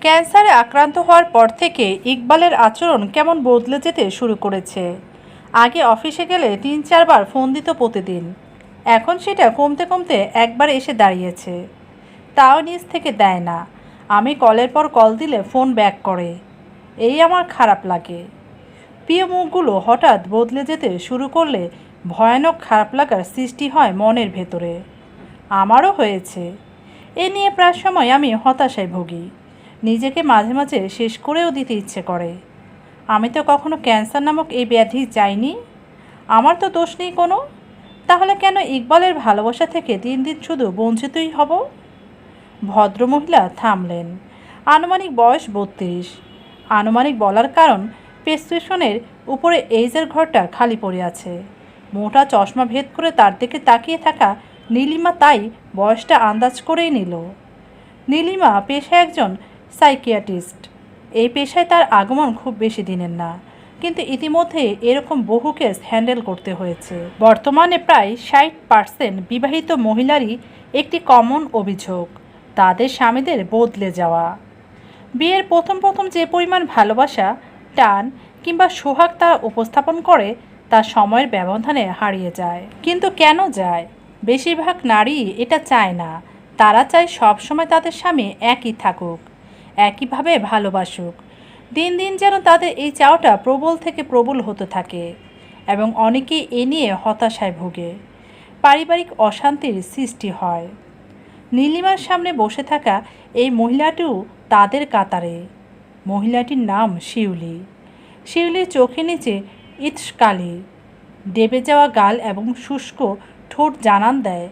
ক্যান্সারে আক্রান্ত হওয়ার পর থেকে ইকবালের আচরণ কেমন বদলে যেতে শুরু করেছে। আগে অফিসে গেলে ৩-৪ বার ফোন দিত প্রতিদিন, এখন সেটা কমতে কমতে একবার এসে দাঁড়িয়েছে। তাও নিজ থেকে দেয় না, আমি কলের পর কল দিলে ফোন ব্যাক করে। এই আমার খারাপ লাগে। প্রিয় মুখগুলো হঠাৎ বদলে যেতে শুরু করলে ভয়ানক খারাপ লাগার সৃষ্টি হয় মনের ভেতরে। আমারও হয়েছে। এ নিয়ে প্রায় সময় আমি হতাশায় ভুগি, নিজেকে মাঝে মাঝে শেষ করেও দিতে ইচ্ছে করে। আমি তো কখনো ক্যান্সার নামক এই ব্যাধি চাইনি, আমার তো দোষ নেই কোনো। তাহলে কেন ইকবালের ভালোবাসা থেকে দিন দিন শুধু বঞ্চিতই হব? ভদ্রমহিলা থামলেন। আনুমানিক বয়স ৩২। আনুমানিক বলার কারণ প্রেসক্রিপশনের উপরে এইজের ঘরটা খালি পড়ে আছে। মোটা চশমা ভেদ করে তার দিকে তাকিয়ে থাকা নীলিমা তাই বয়সটা আন্দাজ করেই নিল। নীলিমা পেশায় একজন সাইকিয়াট্রিস্ট। এই পেশায় তার আগমন খুব বেশি দিনের না, কিন্তু ইতিমধ্যে এরকম বহু কেস হ্যান্ডেল করতে হয়েছে। বর্তমানে প্রায় ৬০% বিবাহিত মহিলারই একটি কমন অভিযোগ, তাদের স্বামীদের বদলে যাওয়া। বিয়ের প্রথম প্রথম যে পরিমাণ ভালোবাসা, টান কিংবা সোহাগ তারা উপস্থাপন করে তা সময়ের ব্যবধানে হারিয়ে যায়। কিন্তু কেন যায়? বেশিরভাগ নারী এটা চায় না। তারা চায় সবসময় তাদের স্বামী একই থাকুক, একইভাবে ভালোবাসুক। দিন দিন যেন তাদের এই চাওয়াটা প্রবল থেকে প্রবল হতে থাকে, এবং অনেকেই এ নিয়ে হতাশায় ভোগে। পারিবারিক অশান্তির সৃষ্টি হয়। নীলিমার সামনে বসে থাকা এই মহিলাটিও তাদের কাতারে। মহিলাটির নাম শিউলি। শিউলির চোখের নিচে ইতশকালি, ডেবে যাওয়া গাল এবং শুষ্ক ঠোঁট জানান দেয়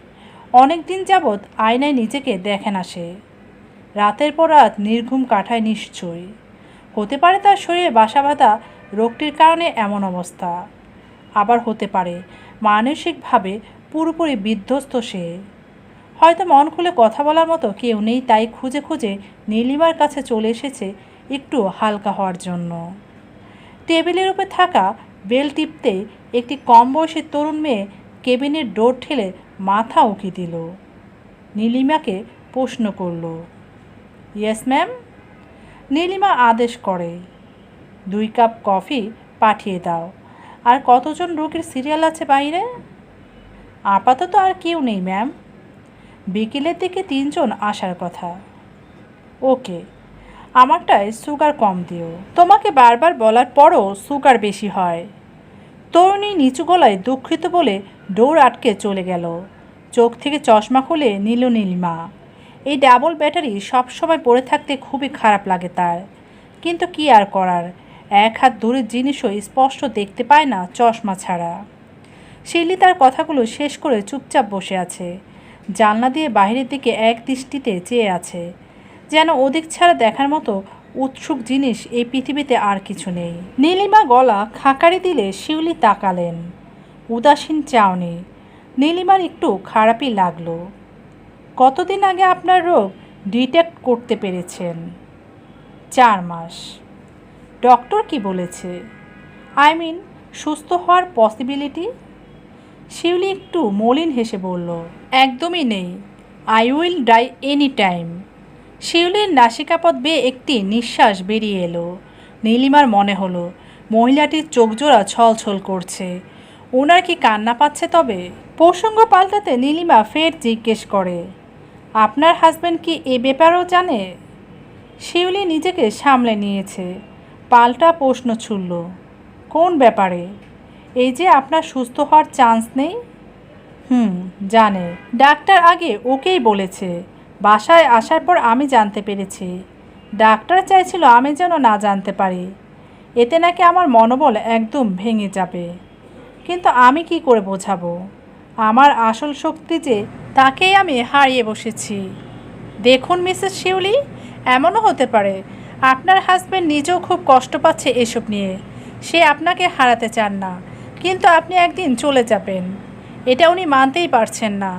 অনেক দিন যাবৎ আয়নায় নিজেকে দেখে না সে। রাতের পর রাত নির্ঘুম কাটায় নিশ্চয়ই। হতে পারে তার শরীরে বাসা বাঁধা রোগটির কারণে এমন অবস্থা, আবার হতে পারে মানসিকভাবে পুরোপুরি বিধ্বস্ত সে। হয়তো মন খুলে কথা বলার মতো কেউ নেই, তাই খুঁজে খুঁজে নীলিমার কাছে চলে এসেছে একটু হালকা হওয়ার জন্য। টেবিলের উপরে থাকা বেল টিপতে একটি কম বয়সী তরুণ মেয়ে কেবিনের ডোর ঠেলে মাথা উঁকি দিল। নীলিমাকে প্রশ্ন করল, ইয়েস ম্যাম। নীলিমা আদেশ করে, 2 কাপ কফি পাঠিয়ে দাও। আর কতজন রোগীর সিরিয়াল আছে বাইরে? আপাতত আর কেউ নেই ম্যাম, বিকেলের দিকে 3 জন আসার কথা। ওকে, আমারটায় সুগার কম দিও। তোমাকে বারবার বলার পরও সুগার বেশি হয়। তরুণী নিচু গলায় দুঃখিত বলে ডোর আটকে চলে গেল। চোখ থেকে চশমা খুলে নিল নীলিমা। এই ডাবল ব্যাটারি সবসময় পড়ে থাকতে খুবই খারাপ লাগে তার, কিন্তু কি আর করার, 1 হাত দূরের জিনিসও স্পষ্ট দেখতে পায় না চশমা ছাড়া। শিউলি তার কথাগুলো শেষ করে চুপচাপ বসে আছে। জানলা দিয়ে বাইরের দিকে এক দৃষ্টিতে চেয়ে আছে, যেন ওদিক ছাড়া দেখার মতো উৎসুক জিনিস এই পৃথিবীতে আর কিছু নেই। নীলিমা গলা খাকারি দিলে শিউলি তাকালেন। উদাসীন চাউনি। নীলিমার একটু খারাপই লাগলো। কতদিন আগে আপনার রোগ ডিটেক্ট করতে পেরেছেন? 4 মাস। ডক্টর কি বলেছে? আই মিন, সুস্থ হওয়ার পসিবিলিটি? শিউলি একটু মলিন হেসে বলল, একদমই নেই। I will die any time. শিউলির নাসিকাপথ বেয়ে একটি নিঃশ্বাস বেরিয়ে এলো। নীলিমার মনে হলো মহিলাটির চোখজোড়া ছলছল করছে। ওনার কি কান্না পাচ্ছে তবে? প্রসঙ্গ পাল্টাতে নীলিমা ফের জিজ্ঞেস করে, আপনার হাজব্যান্ড কি এ ব্যাপারেও জানে? শিউলি নিজেকে সামলে নিয়েছে, পাল্টা প্রশ্ন ছুড়ল, কোন ব্যাপারে? এই যে আপনার সুস্থ হওয়ার চান্স নেই। জানে। ডাক্তার আগে ওকেই বলেছে। বাসায় আসার পর আমি জানতে পেরেছি। ডাক্তার চাইছিল আমি যেন না জানতে পারি, এতে নাকি আমার মনোবল একদম ভেঙে যাবে। কিন্তু আমি কি করে বোঝাবো আমার আসল শক্তি যে তাকেই আমি হারিয়ে বসেছি। দেখুন মিসেস শিউলি, এমনও হতে পারে আপনার হাজব্যান্ড নিজেও খুব কষ্ট পাচ্ছে এসব নিয়ে। সে আপনাকে হারাতে চান না, কিন্তু আপনি একদিন চলে যাবেন, এটা উনি মানতেই পারছেন না,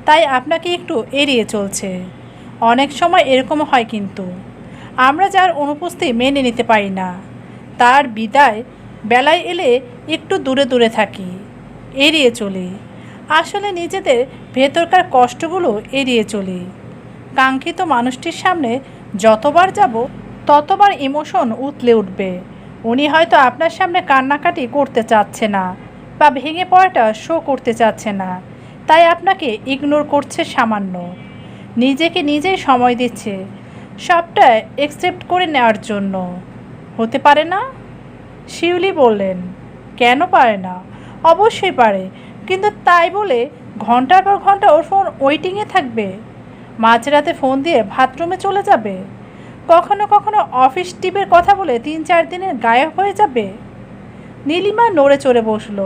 তাই আপনাকে একটু এড়িয়ে চলছে। অনেক সময় এরকম হয়, কিন্তু আমরা যার অনুপস্থিতি মেনে নিতে পারি না, তার বিদায় বেলায় এলে একটু দূরে দূরে থাকি, এড়িয়ে চলি। আসলে নিজেদের ভেতরকার কষ্টগুলো এড়িয়ে চলি। কাঙ্ক্ষিত মানুষটির সামনে যতবার যাব ততবার ইমোশন উতলে উঠবে। উনি হয়তো আপনার সামনে কান্নাকাটি করতে চাচ্ছে না বা ভেঙে পড়াটা শো করতে চাচ্ছে না, তাই আপনাকে ইগনোর করছে সামান্য। নিজেকে নিজেই সময় দিচ্ছে সবটা একসেপ্ট করে নেওয়ার জন্য। হতে পারে না? শিউলি বললেন, কেন পারে না? অবশ্যই পারে, কিন্তু তাই বলে ঘন্টার পর ঘন্টা ওর ফোন ওয়েটিংয়ে থাকবে? মাঝরাতে ফোন দিয়ে বাথরুমে চলে যাবে? কখনো কখনো অফিস টিপের কথা বলে 3-4 দিনের গায়েব হয়ে যাবে? নীলিমা নড়ে চড়ে বসল।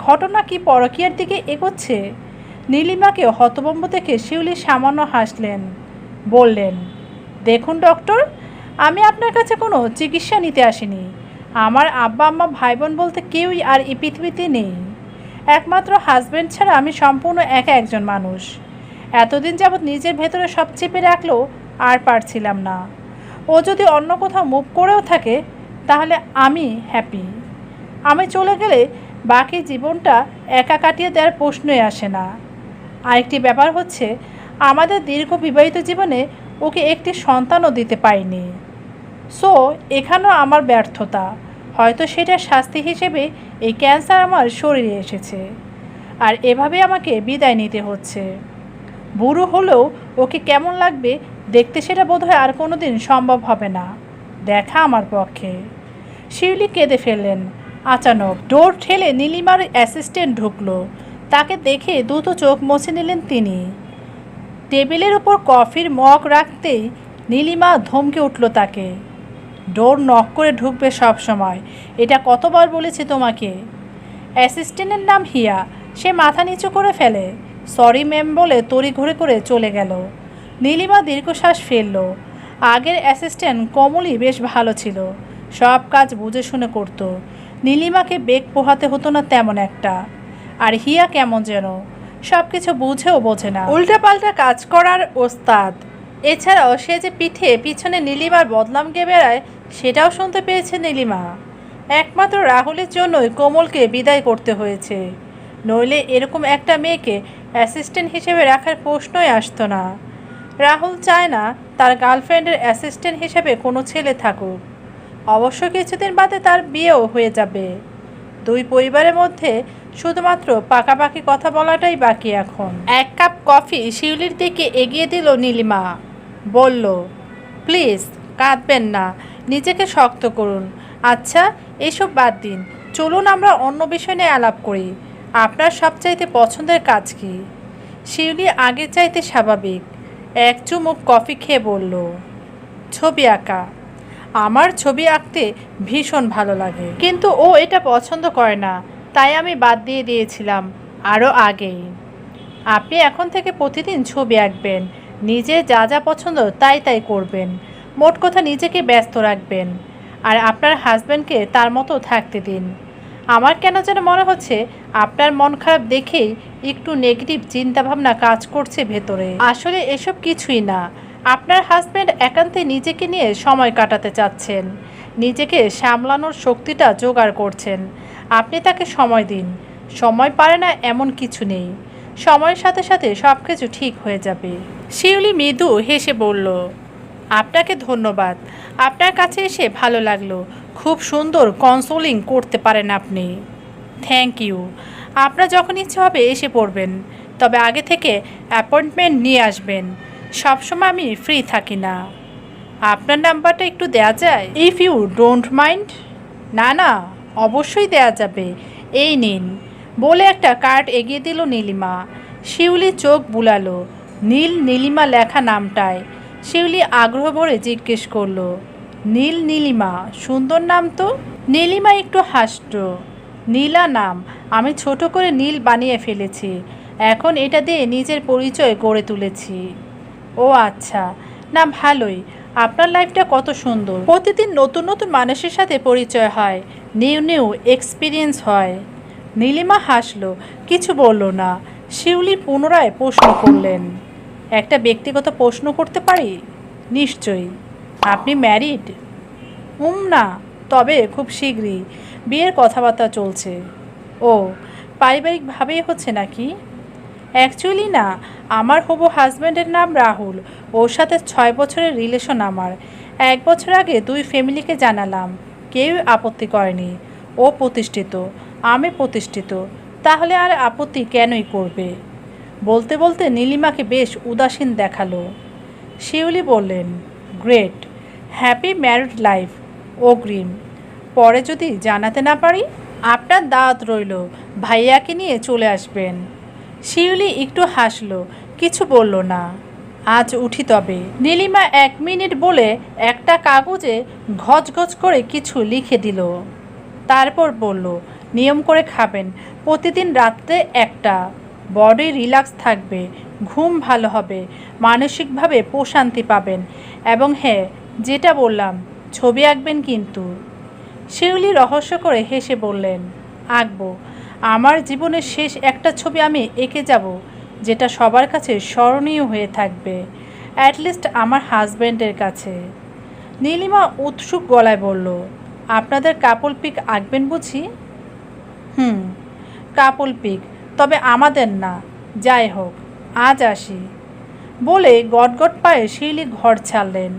ঘটনা কি পরকীয়ার দিকে এগোচ্ছে? নীলিমাকে হতভম্ব দেখে শিউলি সামান্য হাসলেন, বললেন, দেখুন ডক্টর, আমি আপনার কাছে কোনো চিকিৎসা নিতে আসিনি। আমার আব্বা আম্মা ভাই বোন বলতে কেউই আর এই পৃথিবীতে নেই। একমাত্র হাজব্যান্ড ছাড়া আমি সম্পূর্ণ একা একজন মানুষ। এতদিন যাবৎ নিজের ভেতরে সব চেপে রাখলেও আর পারছিলাম না। ও যদি অন্য কোথাও মুভ করেও থাকে তাহলে আমি হ্যাপি। আমি চলে গেলে বাকি জীবনটা একা কাটিয়ে দেওয়ার প্রশ্নই আসে না। আরেকটি ব্যাপার হচ্ছে, আমাদের দীর্ঘ বিবাহিত জীবনে ওকে একটি সন্তানও দিতে পারিনি। সো এখানেও আমার ব্যর্থতা। হয়তো সেটা শাস্তি হিসেবে এই ক্যান্সার আমার শরীরে এসেছে, আর এভাবে আমাকে বিদায় নিতে হচ্ছে। বুড়ো হলেও ওকে কেমন লাগবে দেখতে সেটা বোধহয় আর কোনো দিন সম্ভব হবে না দেখা আমার পক্ষে। শিউলি কেঁদে ফেললেন। আচানক ডোর ঠেলে নীলিমার অ্যাসিস্ট্যান্ট ঢুকলো। তাকে দেখে দ্রুত চোখ মুছে নিলেন তিনি। টেবিলের উপর কফির মগ রাখতেই নীলিমা ধমকে উঠল তাকে। ডোর নক করে ঢুকবে সব সময়, এটা কতবার বলেছি তোমাকে? অ্যাসিস্ট্যান্টের নাম হিয়া। সে মাথা নিচু করে ফেলে। সরি ম্যাম বলে তড়িঘড়ি করে চলে গেল। নীলিমা দীর্ঘশ্বাস ফেলল। আগের অ্যাসিস্ট্যান্ট কমলই বেশ ভালো ছিল, সব কাজ বুঝে শুনে করতো। নীলিমাকে বেগ পোহাতে হতো না তেমন একটা। আর হিয়া কেমন যেন সব কিছু বুঝেও বোঝে না, উল্টাপাল্টা কাজ করার ওস্তাদ। এছাড়াও সে যে পিছনে নীলিমার বদনাম গেয়ে বেড়ায় সেটাও শুনতে পেয়েছে নীলিমা। একমাত্র রাহুলের জন্যই কোমলকে বিদায় করতে হয়েছে, নইলে এরকম একটা মেয়েকে অ্যাসিস্ট্যান্ট হিসেবে রাখার প্রশ্নই আসতো না। রাহুল চায় না তার গার্লফ্রেন্ডের অ্যাসিস্ট্যান্ট হিসেবে কোনো ছেলে থাকুক। অবশ্য কিছুদিন বাদে তার বিয়েও হয়ে যাবে। দুই পরিবারের মধ্যে শুধুমাত্র পাকাপাকি কথা বলাটাই বাকি এখন। এক কাপ কফি শিউলির দিকে এগিয়ে দিল নীলিমা। বলল, প্লিজ কাঁদবেন না, নিজেকে শক্ত করুন। আচ্ছা, এসব বাদ দিন, চলুন আমরা অন্য বিষয় নিয়ে আলাপ করি। আপনার সবচাইতে পছন্দের কাজ কি? শিউলি আগে চাইতে স্বাভাবিক এক চুমুক কফি খেয়ে বলল, ছবি আঁকা। আমার ছবি আঁকতে ভীষণ ভালো লাগে, কিন্তু ও এটা পছন্দ করে না, তাই আমি বাদ দিয়ে দিয়েছিলাম আরও আগেই। আপনি এখন থেকে প্রতিদিন ছবি আঁকবেন, নিজে যা যা পছন্দ তাই তাই করবেন। মোট কথা নিজেকে ব্যস্ত রাখবেন, আর আপনার হাজব্যান্ডকে তার মতো থাকতে দিন। আমার কেন যেন মনে হচ্ছে আপনার মন খারাপ দেখেই একটু নেগেটিভ চিন্তাভাবনা কাজ করছে ভেতরে। আসলে এসব কিছুই না, আপনার হাজব্যান্ড একান্তে নিজেকে নিয়ে সময় কাটাতে চাচ্ছেন, নিজেকে সামলানোর শক্তিটা জোগাড় করছেন। আপনি তাকে সময় দিন। সময় পারে না এমন কিছু নেই, সময়ের সাথে সাথে সব কিছু ঠিক হয়ে যাবে। শিউলি মৃদু হেসে বলল, আপনাকে ধন্যবাদ, আপনার কাছে এসে ভালো লাগলো। খুব সুন্দর কনসোলিং করতে পারেন আপনি। Thank you. আপনার যখন ইচ্ছে হবে এসে পড়বেন, তবে আগে থেকে অ্যাপয়েন্টমেন্ট নিয়ে আসবেন। সবসময় আমি ফ্রি থাকি না। আপনার নাম্বারটা একটু দেয়া যায়, ইফ ইউ ডোন্ট মাইন্ড? না না, অবশ্যই দেয়া যাবে, এই নিন। বলে একটা কার্ড এগিয়ে দিল নীলিমা। শিউলি চোখ বুলালো নীল নীলিমা লেখা নামটায়। শিউলি আগ্রহ ভরে জিজ্ঞেস করলো, নীল নীলিমা, সুন্দর নাম তো। নীলিমা একটু হাসল। নীলা নাম আমি ছোট করে নীল বানিয়ে ফেলেছি, এখন এটা দিয়ে নিজের পরিচয় গড়ে তুলেছি। ও আচ্ছা, না ভালোই। আপনার লাইফটা কত সুন্দর, প্রতিদিন নতুন নতুন মানুষের সাথে পরিচয় হয়, নিউ নিউ এক্সপিরিয়েন্স হয়। নীলিমা হাসলো, কিছু বলল না। শিউলি পুনরায় প্রশ্ন করলেন, একটা ব্যক্তিগত প্রশ্ন করতে পারি? নিশ্চয়ই। আপনি ম্যারিড? না, তবে খুব শীঘ্রই বিয়ের কথাবার্তা চলছে। ও, পারিবারিকভাবেই হচ্ছে নাকি? অ্যাকচুয়ালি না, আমার হবু হাজব্যান্ডের নাম রাহুল, ওর সাথে 6 বছরের রিলেশন আমার। 1 বছর আগে 2 ফ্যামিলিকে জানালাম, কেউই আপত্তি করেনি। ও প্রতিষ্ঠিত, আমি প্রতিষ্ঠিত, তাহলে আর আপত্তি কেনই করবে? বলতে বলতে নীলিমাকে বেশ উদাসীন দেখালো। শিউলি বললেন, গ্রেট, হ্যাপি ম্যারিড লাইফ, অগ্রিম। পরে যদি জানাতে না পারি, আপনার দাওয়াত রইল, ভাইয়াকে নিয়ে চলে আসবেন। শিউলি একটু হাসলো, কিছু বলল না। আজ উঠি তবে। নীলিমা 1 মিনিট বলে একটা কাগজে ঘচ করে কিছু লিখে দিল। তারপর বলল, নিয়ম করে খাবেন, প্রতিদিন রাত্রে একটা। বডি রিল্যাক্স থাকবে, ঘুম ভালো হবে, মানসিকভাবে প্রশান্তি পাবেন। এবং হ্যাঁ, যেটা বললাম, ছবি আঁকবেন কিন্তু। শিউলি রহস্য করে হেসে বললেন, আঁকবো। আমার জীবনের শেষ একটা ছবি আমি এঁকে যাব, যেটা সবার কাছে স্মরণীয় হয়ে থাকবে, অ্যাটলিস্ট আমার হাজব্যান্ডের কাছে। নীলিমা উৎসুক গলায় বলল, আপনাদের কাপল পিক আঁকবেন বুঝি? কাপল পিক, তবে আমাদের না। যাই হোক, আজ আসি। বলে গটগট পায়ে শিউলি ঘর ছাড়লেন।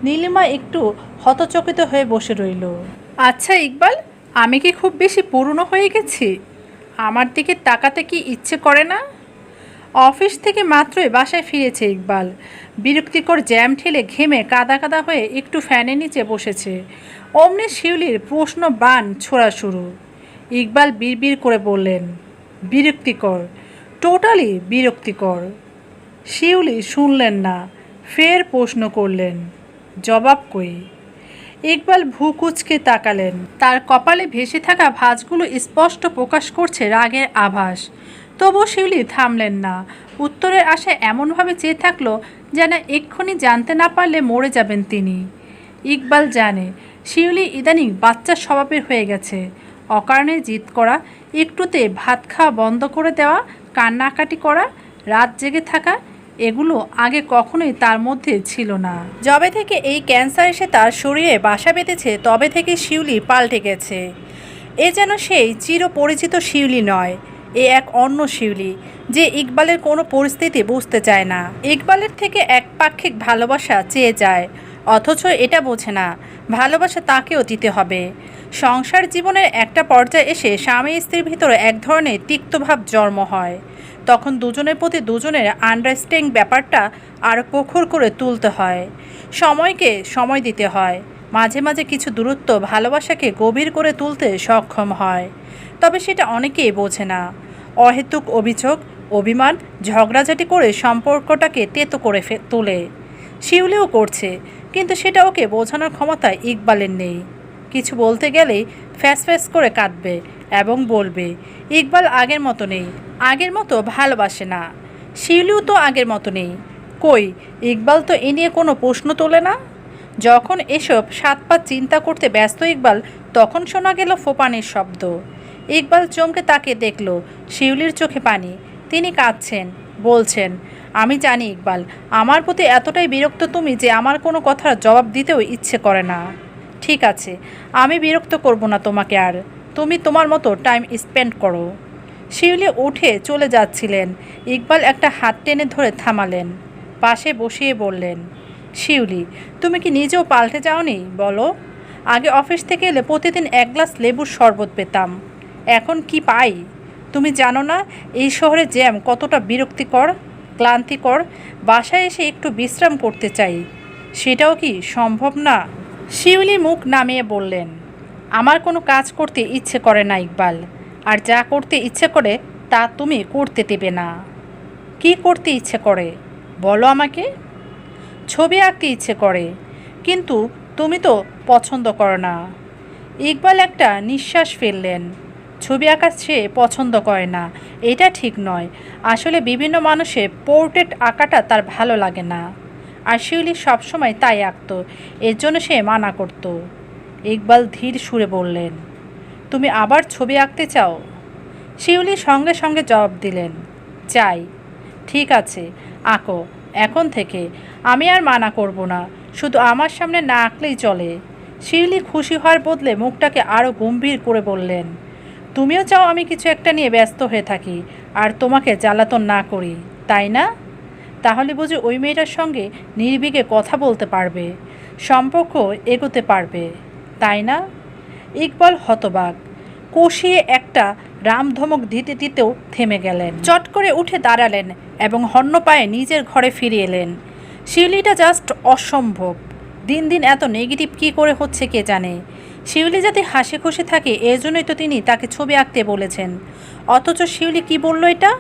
নীলিমা একটু হতচকিত হয়ে বসে রইল। আচ্ছা ইকবাল, আমি কি খুব বেশি পুরনো হয়ে গেছি? আমার দিকে তাকাতে কি ইচ্ছে করে না? অফিস থেকে মাত্রই বাসায় ফিরেছে ইকবাল। বিরক্তিকর জ্যাম ঠেলে ঘেমে কাদা কাদা হয়ে একটু ফ্যানের নিচে বসেছে। অমনি শিউলির প্রশ্ন বান ছোড়া শুরু। ইকবাল বিড়বিড় করে বললেন, বিরক্তিকর, টোটালি বিরক্তিকর। শিউলি শুনলেন না, ফের প্রশ্ন করলেন, জবাব কই? ইকবাল ভ্রুকুঁচকে তাকালেন। তার কপালে ভেসে থাকা ভাঁজগুলো স্পষ্ট প্রকাশ করছে রাগের আভাস। তবু শিউলি থামলেন না। উত্তরের আশায় এমনভাবে চেয়ে থাকলো যেন এক্ষুনি জানতে না পারলে মরে যাবেন তিনি। ইকবাল জানে শিউলি ইদানিং বাচ্চার স্বভাবের হয়ে গেছে। অকারণে জিদ করা, একটুতে ভাত খাওয়া বন্ধ করে দেওয়া, কান্নাকাটি করা, রাত জেগে থাকা, এগুলো আগে কখনোই তার মধ্যে ছিল না। যবে থেকে এই ক্যান্সার এসে তার শরীরে বাসা বেঁধেছে, তবে থেকে শিউলি পাল্টে গেছে। এ যেন সেই চিরপরিচিত শিউলি নয়, এ এক অন্য শিউলি, যে ইকবালের কোনো পরিস্থিতি বুঝতে চায় না। ইকবালের থেকে একপাক্ষিক ভালোবাসা চেয়ে যায়, অথচ এটা বোঝে না ভালোবাসা তাকেও দিতে হবে। সংসার জীবনের একটা পর্যায়ে এসে স্বামী স্ত্রীর ভিতরে এক ধরনের তিক্তভাব জন্ম হয়। তখন দুজনের প্রতি দুজনের আন্ডারস্ট্যান্ডিং ব্যাপারটা আরও প্রখর করে তুলতে হয়। সময়কে সময় দিতে হয়। মাঝে মাঝে কিছু দূরত্ব ভালোবাসাকে গভীর করে তুলতে সক্ষম হয়। তবে সেটা অনেকেই বোঝে না। অহেতুক অভিযোগ, অভিমান, ঝগড়াঝাটি করে সম্পর্কটাকে তেতো করে তোলে। শিউলিও করছে, কিন্তু সেটা ওকে বোঝানোর ক্ষমতা ইকবালের নেই। কিছু বলতে গেলেই ফ্যাস ফ্যাস করে কাঁদবে এবং বলবে, ইকবাল আগের মতো নেই, আগের মতো ভালোবাসে না। শিউলিও তো আগের মতো নেই। কই, ইকবাল তো এ নিয়ে কোনো প্রশ্ন তোলে না। যখন এসব 7 পাঁচ চিন্তা করতে ব্যস্ত ইকবাল, তখন শোনা গেল ফোপানের শব্দ। ইকবাল চমকে তাকে দেখল, শিউলির চোখে পানি। তিনি কাঁদছেন, বলছেন, আমি জানি ইকবাল, আমার প্রতি এতটাই বিরক্ত তুমি যে আমার কোনো কথার জবাব দিতেও ইচ্ছে করে না। ঠিক আছে, আমি বিরক্ত করব না তোমাকে আর, তুমি তোমার মতো টাইম স্পেন্ড করো। শিউলি উঠে চলে যাচ্ছিলেন। ইকবাল একটা হাত টেনে ধরে থামালেন, পাশে বসিয়ে বললেন, শিউলি, তুমি কি নিজেও পাল্টে যাওনি বলো? আগে অফিস থেকে এলে প্রতিদিন 1 গ্লাস লেবুর শরবত পেতাম, এখন কি পাই? তুমি জানো না এই শহরে জ্যাম কতটা বিরক্তিকর, ক্লান্তিকর? বাসায় এসে একটু বিশ্রাম করতে চাই, সেটাও কি সম্ভব না? শিউলি মুখ নামিয়ে বললেন, আমার কোনো কাজ করতে ইচ্ছে করে না ইকবাল, আর যা করতে ইচ্ছে করে তা তুমি করতে দেবে না। কি করতে ইচ্ছে করে বলো আমাকে? ছবি আঁকতে ইচ্ছে করে, কিন্তু তুমি তো পছন্দ করো না। ইকবাল একটা নিঃশ্বাস ফেললেন। ছবি আঁকা সে পছন্দ করে না, এটা ঠিক নয়। আসলে বিভিন্ন মানুষের পোর্ট্রেট আঁকাটা তার ভালো লাগে না, আর শিউলি সবসময় তাই আঁকত, এর জন্য সে মানা করত। ইকবাল ধীর সুরে বললেন, তুমি আবার ছবি আঁকতে চাও? শিউলি সঙ্গে সঙ্গে জবাব দিলেন, চাই। ঠিক আছে, আঁকো এখন থেকে, আমি আর মানা করব না, শুধু আমার সামনে না আঁকলেই চলে। শিউলি খুশি হওয়ার বদলে মুখটাকে আরও গম্ভীর করে বললেন, তুমিও চাও আমি কিছু একটা নিয়ে ব্যস্ত হয়ে থাকি আর তোমাকে জ্বালাতন না করি, তাই না? তাহলে বুঝি ওই মেয়েটার সঙ্গে নির্ভীকে কথা বলতে পারবে। সম্পর্ক এগোতে পারবে, তাই না? ইকবাল হতবাক, কষিয়ে একটা রামধমক দিতে দিতেও থেমে গেলেন। চট করে উঠে দাঁড়ালেন এবং হন্য পায়ে নিজের ঘরে ফিরে এলেন। শিউলিটা জাস্ট অসম্ভব। দিন দিন এত নেগেটিভ কী করে হচ্ছে কে জানে। শিউলি যাতে হাসি খুশি থাকে এর জন্যই তো তিনি তাকে ছবি আঁকতে বলেছেন। অথচ শিউলি কি বলল এটা?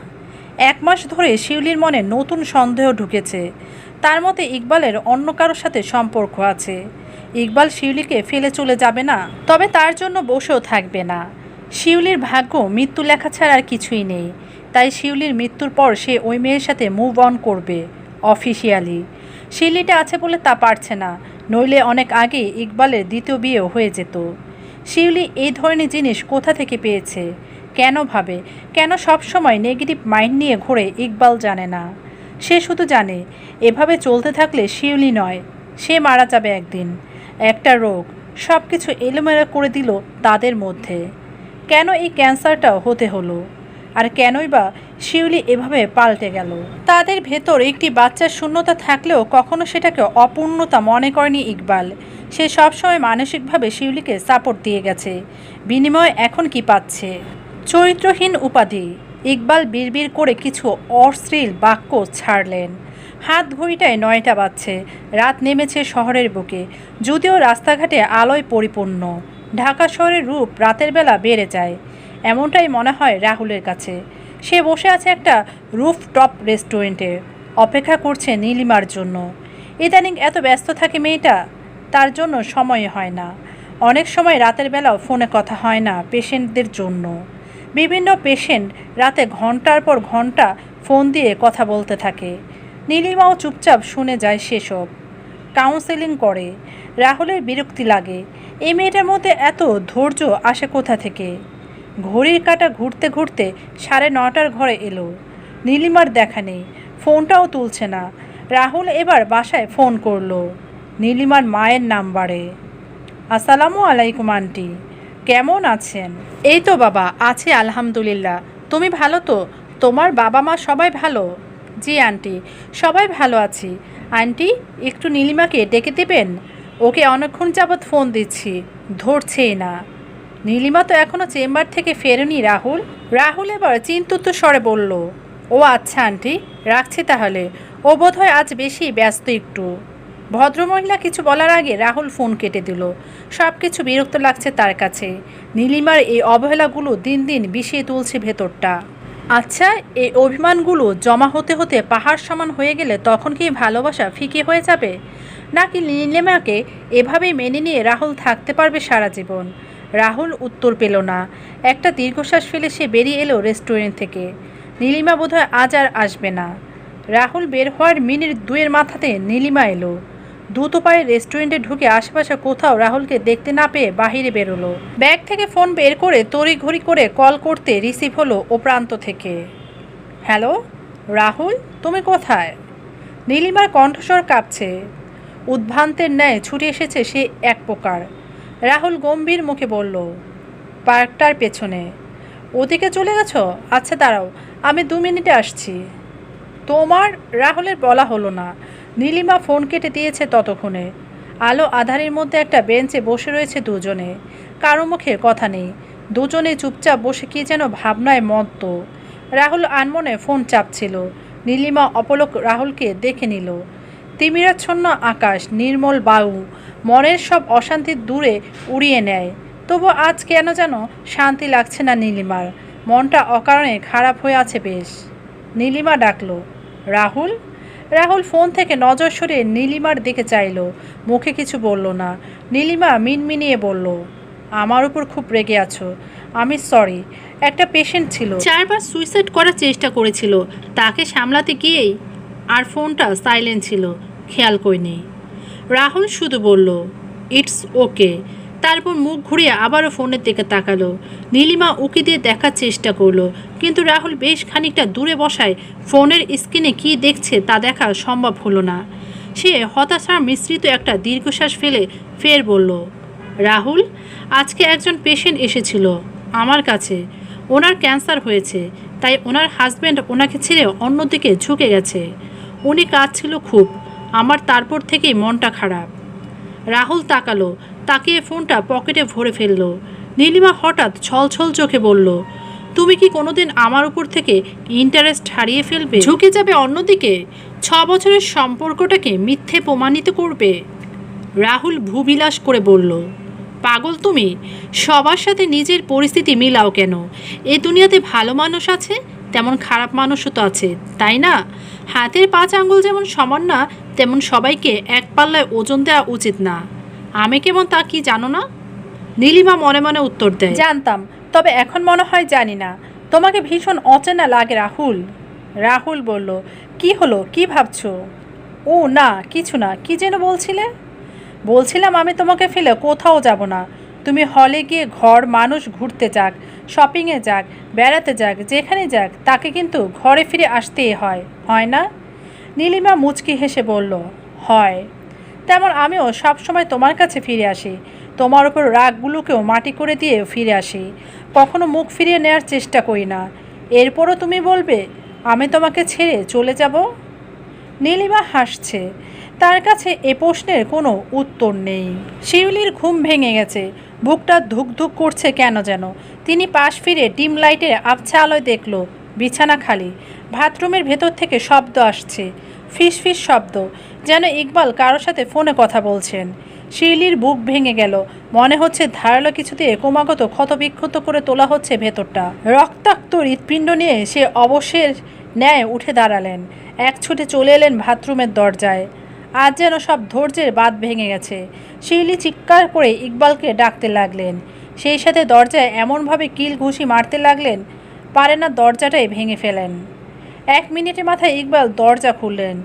1 মাস ধরে শিউলির মনে নতুন সন্দেহ ঢুকেছে। তার মতে ইকবালের অন্য কারোর সাথে সম্পর্ক আছে। ইকবাল শিউলিকে ফেলে চলে যাবে না, তবে তার জন্য বসেও থাকবে না। শিউলির ভাগ্য মৃত্যু লেখা ছাড়া আর কিছুই নেই। তাই শিউলির মৃত্যুর পর সে ওই মেয়ের সাথে মুভ অন করবে অফিসিয়ালি। শিউলিটা আছে বলে তা পারছে না, নইলে অনেক আগে ইকবালের দ্বিতীয় বিয়েও হয়ে যেত। শিউলি এই ধরনের জিনিস কোথা থেকে পেয়েছে, কেন ভাবে, কেন সব সময় নেগেটিভ মাইন্ড নিয়ে ঘোরে ইকবাল জানে না। সে শুধু জানে এভাবে চলতে থাকলে শিউলি নয়, সে মারা যাবে একদিন। একটা রোগ সব কিছু এলোমেলো করে দিল তাদের মধ্যে। কেন এই ক্যান্সারটা হতে হলো, আর কেনই বা শিউলি এভাবে পাল্টে গেল? তাদের ভেতর একটি বাচ্চার শূন্যতা থাকলেও কখনো সেটাকে অপূর্ণতা মনে করেনি ইকবাল। সে সবসময় মানসিকভাবে শিউলিকে সাপোর্ট দিয়ে গেছে। বিনিময়ে এখন কি পাচ্ছে? চরিত্রহীন উপাধি। ইকবাল বিড়বিড় করে কিছু অশ্লীল বাক্য ছাড়লেন। হাত ঘড়িটায় 9টা বাজছে। রাত নেমেছে শহরের বুকে, যদিও রাস্তাঘাটে আলোয় পরিপূর্ণ। ঢাকা শহরের রূপ রাতের বেলা বেড়ে যায়, এমনটাই মনে হয় রাহুলের কাছে। সে বসে আছে একটা রুফটপ রেস্টুরেন্টে, অপেক্ষা করছে নীলিমার জন্য। ইদানিং এত ব্যস্ত থাকে মেয়েটা, তার জন্য সময় হয় না। অনেক সময় রাতের বেলাও ফোনে কথা হয় না পেশেন্টদের জন্য। বিভিন্ন পেশেন্ট রাতে ঘন্টার পর ঘন্টা ফোন দিয়ে কথা বলতে থাকে। নীলিমাও চুপচাপ শুনে যায় সেসব, কাউন্সেলিং করে। রাহুলের বিরক্তি লাগে, এই মেয়েটার মধ্যে এত ধৈর্য আসে কোথা থেকে? ঘড়ির কাঁটা ঘুরতে ঘুরতে 9:30 ঘরে এলো। নীলিমার দেখা নেই, ফোনটাও তুলছে না। রাহুল এবার বাসায় ফোন করলো নীলিমার মায়ের নাম্বারে। আসসালামু আলাইকুম আন্টি, কেমন আছেন? এই তো বাবা, আছি আলহামদুলিল্লাহ। তুমি ভালো তো? তোমার বাবা মা সবাই ভালো? জি আন্টি, সবাই ভালো আছি। আন্টি, একটু নীলিমাকে ডেকে দেবেন? ওকে অনেকক্ষণ যাবৎ ফোন দিচ্ছি, ধরছেই না। নীলিমা তো এখনও চেম্বার থেকে ফেরেনি রাহুল। রাহুল এবার চিন্তিত স্বরে বলল, ও আচ্ছা আন্টি, রাখছি তাহলে। ও বোধহয় আজ বেশি ব্যস্ত একটু। ভদ্রমহিলা কিছু বলার আগে রাহুল ফোন কেটে দিল। সব কিছু বিরক্ত লাগছে তার কাছে। নীলিমার এই অবহেলাগুলো দিন দিন বিষিয়ে তুলছে ভেতরটা। আচ্ছা, এই অভিমানগুলো জমা হতে হতে পাহাড় সমান হয়ে গেলে তখন কি ভালোবাসা ফিকে হয়ে যাবে? নাকি নীলিমাকে এভাবেই মেনে নিয়ে রাহুল থাকতে পারবে সারা জীবন? রাহুল উত্তর পেল না। একটা দীর্ঘশ্বাস ফেলে সে বেরিয়ে এলো রেস্টুরেন্ট থেকে। নীলিমা বোধহয় আজ আর আসবে না। রাহুল বের হওয়ার মিনিট 2 মাথাতে নীলিমা এলো। দ্রুত পায়ে রেস্টুরেন্টে ঢুকে আশেপাশে কোথাও রাহুলকে দেখতে না পেয়ে বাহিরে বেরোলো। ব্যাগ থেকে ফোন বের করে তড়িঘড়ি করে কল করতে রিসিভ হলো ও প্রান্ত থেকে। হ্যালো রাহুল, তুমি কোথায়? নীলিমার কণ্ঠস্বর কাঁপছে। উদ্ভ্রান্তের ন্যায় ছুটে এসেছে সে এক প্রকার। রাহুল গম্ভীর মুখে বলল, পার্কটার পেছনে। ওদিকে চলে গেছো? আচ্ছা দাঁড়াও, আমি 2 মিনিটে আসছি। তোমার? রাহুলের বলা হলো না। নীলিমা ফোন কেটে দিয়েছে ততক্ষণে। আলো আধারের মধ্যে একটা বেঞ্চে বসে রয়েছে দুজনে। কারো মুখে কথা নেই, দুজনে চুপচাপ বসে কী যেন ভাবনায় মত্ত। রাহুল আনমনে ফোন চাপছিল। নীলিমা অপলক রাহুলকে দেখে নিল। তিমিরাচ্ছন্ন আকাশ, নির্মল বায়ু মনের সব অশান্তি দূরে উড়িয়ে নেয়। তবু আজ কেন যেন শান্তি লাগছে না নীলিমার। মনটা অকারণে খারাপ হয়ে আছে বেশ। নীলিমা ডাকলো, রাহুল। রাহুল ফোন থেকে নজর সরিয়ে নীলিমার দিকে চাইল, মুখে কিছু বলল না। নীলিমা মিনমিনিয়ে বলল, আমার উপর খুব রেগে আছো। আমি সরি, একটা পেশেন্ট ছিল, 4বার সুইসাইড করার চেষ্টা করেছিল, তাকে সামলাতে গিয়েই। আর ফোনটা সাইলেন্ট ছিল, খেয়াল করিনি। রাহুল শুধু বলল, ইটস ওকে। তারপর মুখ ঘুরিয়ে আবারও ফোনের দিকে তাকালো। নীলিমা উকি দিয়ে দেখার চেষ্টা করলো, কিন্তু রাহুল বেশ খানিকটা দূরে বসায় ফোনের স্ক্রিনে কী দেখছে তা দেখা সম্ভব হলো না। সে হতাশার মিশ্রিত একটা দীর্ঘশ্বাস ফেলে ফের বলল, রাহুল, আজকে একজন পেশেন্ট এসেছিল আমার কাছে। ওনার ক্যান্সার হয়েছে, তাই ওনার হাজব্যান্ড ওনাকে ছেড়ে অন্যদিকে ঝুঁকে গেছে। উনি কাঁদছিল খুব। আমার তারপর থেকেই মনটা খারাপ। রাহুল তাকালো, তাকিয়ে ফোনটা পকেটে ভরে ফেলল। নীলিমা হঠাৎ ছলছল চোখে বলল, তুমি কি কোনোদিন আমার উপর থেকে ইন্টারেস্ট হারিয়ে ফেলবে, ঝুঁকে যাবে অন্যদিকে, 6 বছরের সম্পর্কটাকে মিথ্যে প্রমাণিত করবে? রাহুল ভূবিলাস করে বলল, পাগল তুমি, সবার সাথে নিজের পরিস্থিতি মিলাও কেন? এ দুনিয়াতে ভালো মানুষ আছে, তেমন খারাপ মানুষও তো আছে, তাই না? হাতের 5 আঙ্গুল যেমন সমান না, তেমন সবাইকে এক পাল্লায় ওজন দেওয়া উচিত না। আমি কেমন তা কি জানো না? নীলিমা মনে মনে উত্তর দেয়, জানতাম, তবে এখন মনে হয় জানি না। তোমাকে ভীষণ অচেনা লাগে রাহুল। রাহুল বলল, কি হলো, কি ভাবছো? ও না, কিছু না, কি যেন বলছিলে? বলছিলাম আমি তোমাকে ফেলে কোথাও যাব না। তুমি হলে গিয়ে ঘর মানুষ ঘুরতে যাক, শপিংয়ে যাক, বেড়াতে যাক, যেখানে যাক, তাকে কিন্তু ঘরে ফিরে আসতেই হয়, হয় না? নীলিমা মুচকি হেসে বলল, হয়। তেমন আমিও সবসময় তোমার কাছে ফিরে আসি, তোমার ওপর রাগগুলোকেও মাটি করে দিয়ে ফিরে আসি, কখনো মুখ ফিরিয়ে নেওয়ার চেষ্টা করি না। এরপরও তুমি বলবে আমি তোমাকে ছেড়ে চলে যাব? নীলিমা হাসছে, তার কাছে এ প্রশ্নের কোনো উত্তর নেই। শিউলির ঘুম ভেঙে গেছে, বুকটা ধুক ধুক করছে কেন যেন। তিনি পাশ ফিরে ডিম লাইটের আবছা আলোয় দেখল বিছানা খালি। বাথরুমের ভেতর থেকে শব্দ আসছে, ফিস ফিস শব্দ, যেন ইকবাল কারোর সাথে ফোনে কথা বলছেন। শিউলির বুক ভেঙে গেল, মনে হচ্ছে ধারালো কিছু দিয়ে ক্রমাগত ক্ষতবিক্ষত করে তোলা হচ্ছে ভেতরটা। রক্তাক্ত হৃৎপিণ্ড নিয়ে সে অবশ্যের ন্যায় উঠে দাঁড়ালেন, এক ছুটে চলে এলেন বাথরুমের দরজায়। আজ যেন সব ধৈর্যের বাঁধ ভেঙে গেছে। শিউলি চিৎকার করে ইকবালকে ডাকতে লাগলেন, সেই সাথে দরজায় এমনভাবে কিল ঘুষি মারতে লাগলেন, পারে না দরজাটাই ভেঙে ফেলেন। 1 মিনিটের মাথায় ইকবাল দরজা খুললেন।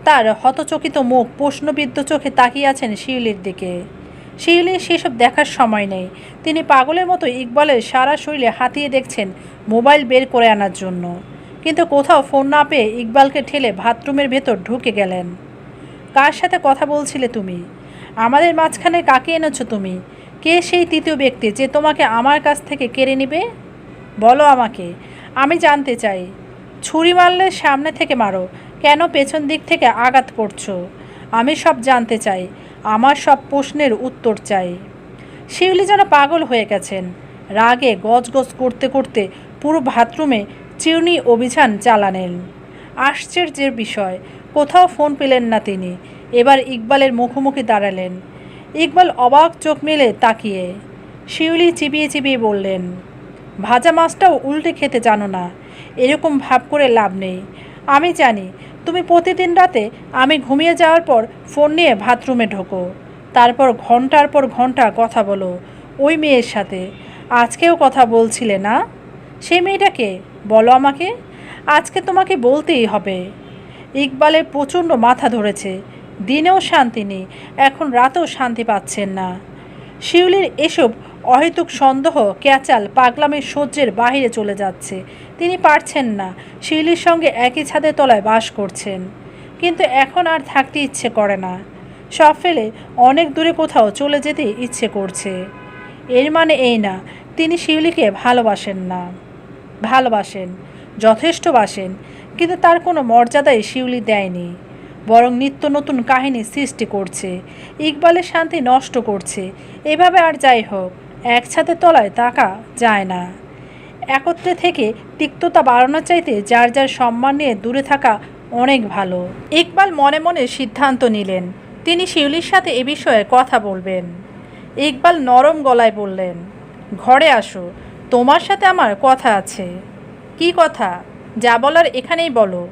তার হতচকিত মুখ প্রশ্নবিদ্ধ চোখে তাকিয়ে আছেন শিউলির দিকে। শিউলির সেসব দেখার সময় নেই। তিনি পাগলের মতো ইকবালের সারা শরীরে হাতিয়ে দেখছেন মোবাইল বের করে আনার জন্য, কিন্তু কোথাও ফোন না পেয়ে ইকবালকে ঠেলে বাথরুমের ভেতর ঢুকে গেলেন। কার সাথে কথা বলছিলে তুমি? আমাদের মাঝখানে কাকে এনেছো তুমি? কে সেই তৃতীয় ব্যক্তি যে তোমাকে আমার কাছ থেকে কেড়ে নেবে? বলো আমাকে, আমি জানতে চাই। ছুরি মারলে সামনে থেকে মারো, কেন পেছন দিক থেকে আঘাত করছো? আমি সব জানতে চাই, আমার সব প্রশ্নের উত্তর চাই। শিউলি যেন পাগল হয়ে গেছেন, রাগে গজগজ করতে করতে পুরো বাথরুমে চিরুনি অভিযান চালালেন। আশ্চর্যের বিষয়, কোথাও ফোন পেলেন না তিনি। এবার ইকবালের মুখোমুখি দাঁড়ালেন। ইকবাল অবাক চোখ মেলে তাকিয়ে। শিউলি চিবিয়ে চিবিয়ে বললেন, ভাজা মাছটাও উল্টে খেতে জানো না? এরকম ভাব করে লাভ নেই। আমি জানি তুমি প্রতিদিন রাতে আমি ঘুমিয়ে যাওয়ার পর ফোন নিয়ে বাথরুমে ঢোকো, তারপর ঘন্টার পর ঘন্টা কথা বলো ওই মেয়ের সাথে। আজকেও কথা বলছিলে না? সেই মেয়েটাকে বলো আমাকে, আজকে তোমাকে বলতেই হবে। ইকবালের প্রচণ্ড মাথা ধরেছে, দিনেও শান্তি নেই, এখন রাতেও শান্তি পাচ্ছেন না। শিউলির এসব অহেতুক সন্দেহ, ক্যাচাল, পাগলামের সহ্যের বাহিরে চলে যাচ্ছে। তিনি পারছেন না, শিউলির সঙ্গে একই ছাদের তলায় বাস করছেন, কিন্তু এখন আর থাকতে ইচ্ছে করে না। সব ফেলে অনেক দূরে কোথাও চলে যেতে ইচ্ছে করছে। এর মানে এই না তিনি শিউলিকে ভালোবাসেন না। ভালোবাসেন, যথেষ্ট বাসেন, কিন্তু তার কোনো মর্যাদাই শিউলি দেয়নি, বরং নিত্য নতুন কাহিনী সৃষ্টি করছে, ইকবালের শান্তি নষ্ট করছে। এভাবে আর যাই হোক, এক ছাদের তলায় থাকা যায় না। একত্রে থেকে তিক্ততা বাড়ানোর চাইতে যার যার সম্মান নিয়ে দূরে থাকা অনেক ভালো। ইকবাল মনে মনে সিদ্ধান্ত নিলেন তিনি শিউলির সাথে এ বিষয়ে কথা বলবেন। ইকবাল নরম গলায় বললেন, ঘরে আসো, তোমার সাথে আমার কথা আছে। কি কথা? যা বলার এখানেই বলো।